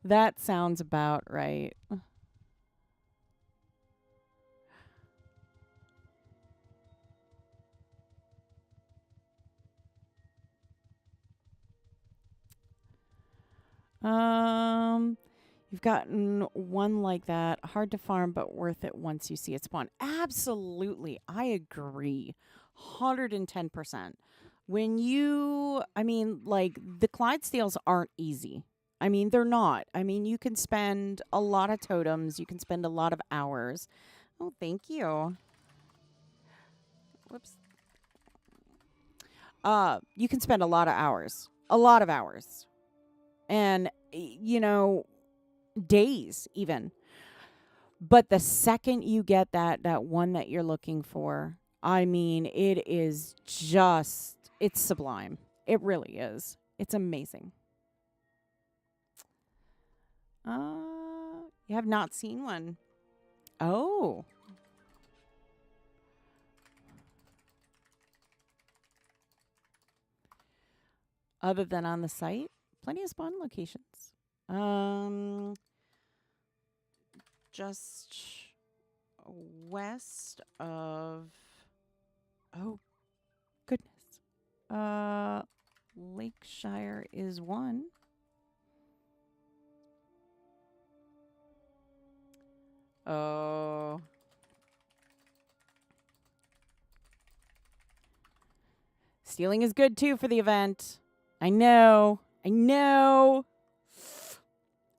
That sounds about right. You've gotten one like that. Hard to farm, but worth it once you see it spawn. Absolutely. I agree. 110%. When like, the Clydesdales aren't easy. I mean, they're not. I mean, you can spend a lot of totems. You can spend a lot of hours. Oh, thank you. Whoops. You can spend a lot of hours. A lot of hours. And, days even. But the second you get that one that you're looking for, I mean, it's sublime. It really is. It's amazing. You have not seen one. Oh. Other than on the site, plenty of spawn locations. Just west of, oh goodness. Lakeshire is one. Oh. Stealing is good too for the event. I know. I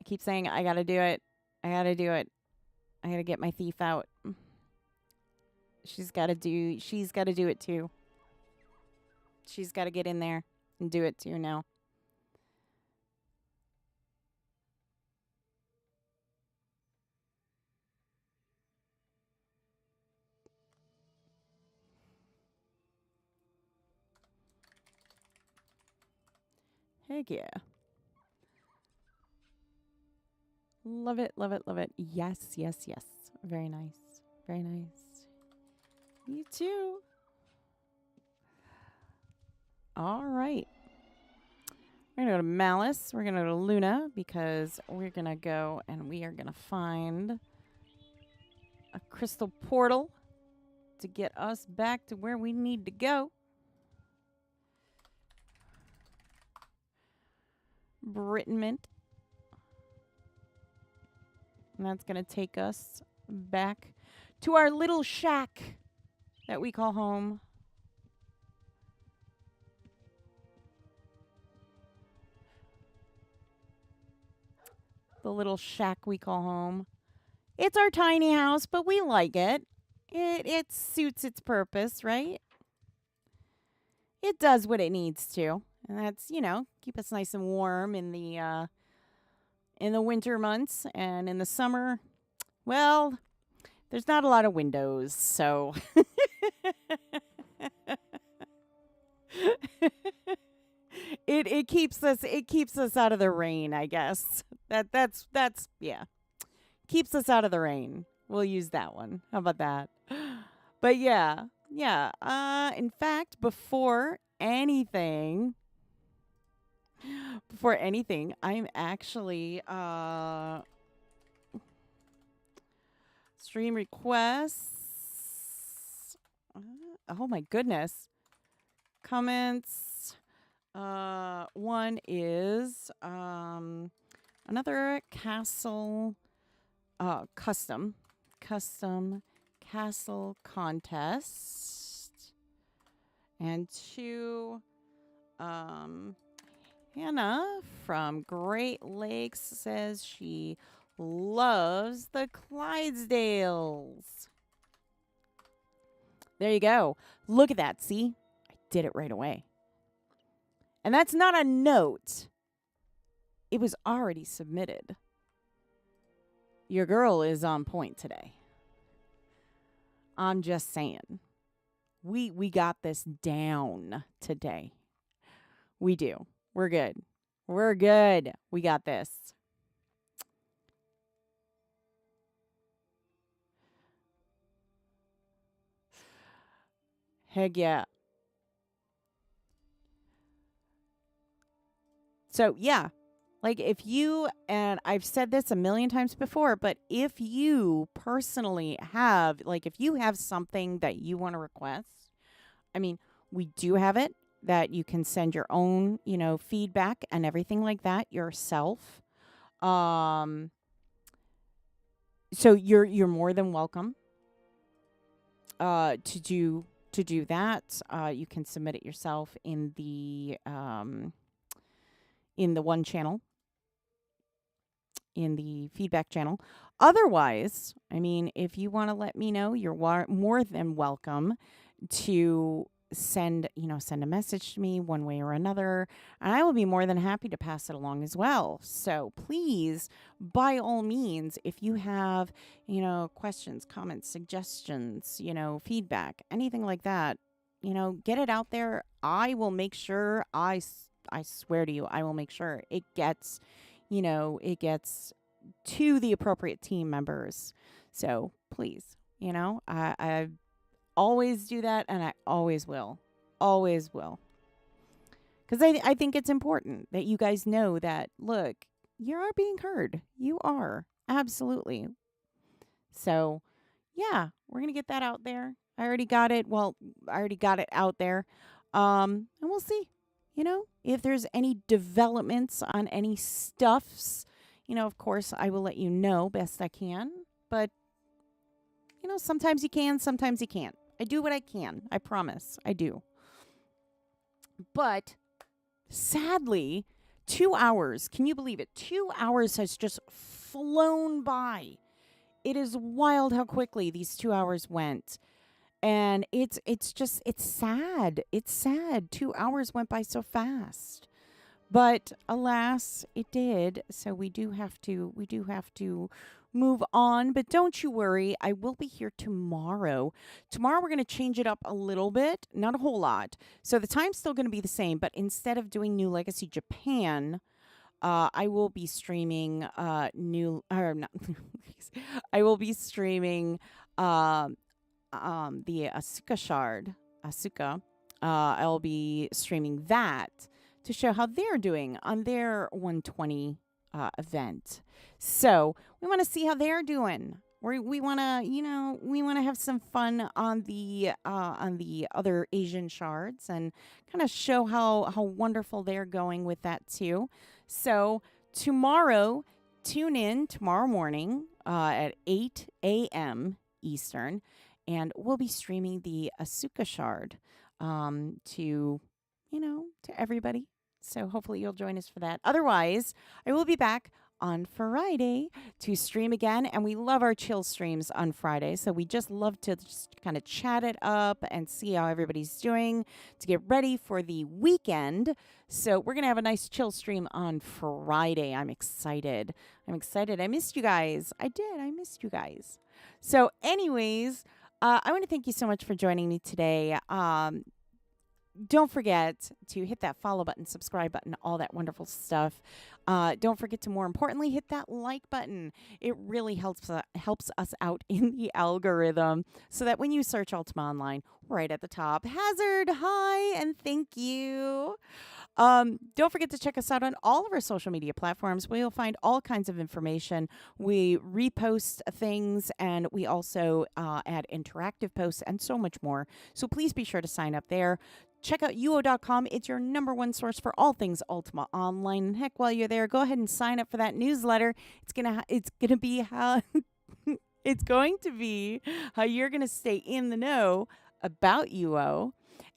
keep saying I gotta do it. I gotta get my thief out. She's gotta do it too. She's gotta get in there and do it too now. Heck yeah. Love it, love it, love it. Yes, yes, yes. Very nice. Very nice. You too. All right. We're going to go to Malice. We're going to go to Luna because we're going to go and we are going to find a crystal portal to get us back to where we need to go. Britain Mint. And that's going to take us back to our little shack that we call home. The little shack we call home. It's our tiny house, but we like it. It suits its purpose, right? It does what it needs to. And that's, keep us nice and warm in the winter months. And in the summer, well, there's not a lot of windows, so it keeps us out of the rain, I guess. That's yeah. Keeps us out of the rain. We'll use that one. How about that? But yeah. In fact, before anything, I'm actually stream requests. Oh my goodness. Comments. One is another castle custom castle contest. And two, Hannah from Great Lakes says she loves the Clydesdales. There you go. Look at that. See? I did it right away. And that's not a note. It was already submitted. Your girl is on point today. I'm just saying. We got this down today. We do. We're good. We're good. We got this. Heck yeah. So, yeah. Like, if you, and I've said this a million times before, but if you personally have, like, if you have something that you want to request, I mean, we do have it that you can send your own, feedback and everything like that yourself. Um, so you're more than welcome to do that. You can submit it yourself in the one channel, in the feedback channel. Otherwise, I mean, if you want to let me know, you're more than welcome to send a message to me one way or another, and I will be more than happy to pass it along as well. So please, by all means, if you have, questions, comments, suggestions, feedback, anything like that, get it out there. I will make sure, I swear to you, I will make sure it gets to the appropriate team members. So please, I always do that, and I always will. Always will. Because I think it's important that you guys know that, look, you are being heard. You are. Absolutely. So, yeah, we're going to get that out there. I already got it. Well, I already got it out there. And we'll see, if there's any developments on any stuffs. Of course, I will let you know best I can. But, sometimes you can, sometimes you can't. I do what I can. I promise. I do. But sadly, 2 hours, can you believe it? 2 hours has just flown by. It is wild how quickly these 2 hours went. And it's sad. It's sad. 2 hours went by so fast. But alas, it did. So we do have to move on. But don't you worry, I will be here tomorrow. Tomorrow we're going to change it up a little bit, not a whole lot. So the time's still going to be the same, but instead of doing New Legacy Japan, I will be streaming I will be streaming the Asuka Shard. Asuka. I'll be streaming that to show how they're doing on their 120 event. So we want to see how they're doing. We want to have some fun on the other Asian shards and kind of show how wonderful they're going with that too. So tomorrow, tune in tomorrow morning at 8 a.m. Eastern, and we'll be streaming the Asuka Shard to everybody. So hopefully you'll join us for that. Otherwise, I will be back on Friday to stream again. And we love our chill streams on Friday. So we just love to just kind of chat it up and see how everybody's doing to get ready for the weekend. So we're going to have a nice chill stream on Friday. I'm excited. I missed you guys. I did. I missed you guys. So anyways, I want to thank you so much for joining me today. Don't forget to hit that follow button, subscribe button, all that wonderful stuff. Don't forget to, more importantly, hit that like button. It really helps us out in the algorithm so that when you search Ultima Online, right at the top, Hazard, hi, and thank you. Don't forget to check us out on all of our social media platforms where you'll find all kinds of information. We repost things, and we also add interactive posts and so much more. So please be sure to sign up there. Check out uo.com. It's your number one source for all things Ultima Online. And heck, while you're there, go ahead and sign up for that newsletter. It's gonna be how it's going to be how you're gonna stay in the know about UO.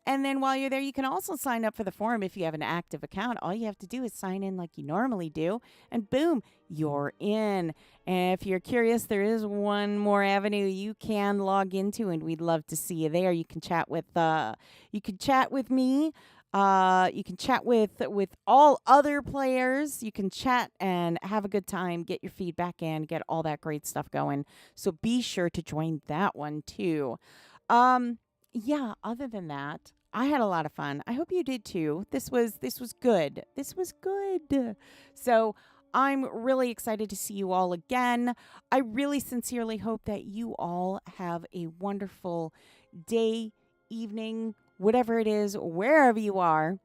And then while you're there, you can also sign up for the forum if you have an active account. All you have to do is sign in like you normally do, and boom, you're in. And if you're curious, there is one more avenue you can log into, and we'd love to see you there. You can chat with me. You can chat with all other players. You can chat and have a good time, get your feedback in, get all that great stuff going. So be sure to join that one too. Yeah, other than that, I had a lot of fun. I hope you did too. This was good. This was good. So I'm really excited to see you all again. I really sincerely hope that you all have a wonderful day, evening, whatever it is, wherever you are.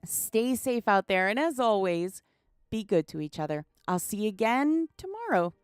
Stay safe out there. And as always, be good to each other. I'll see you again tomorrow.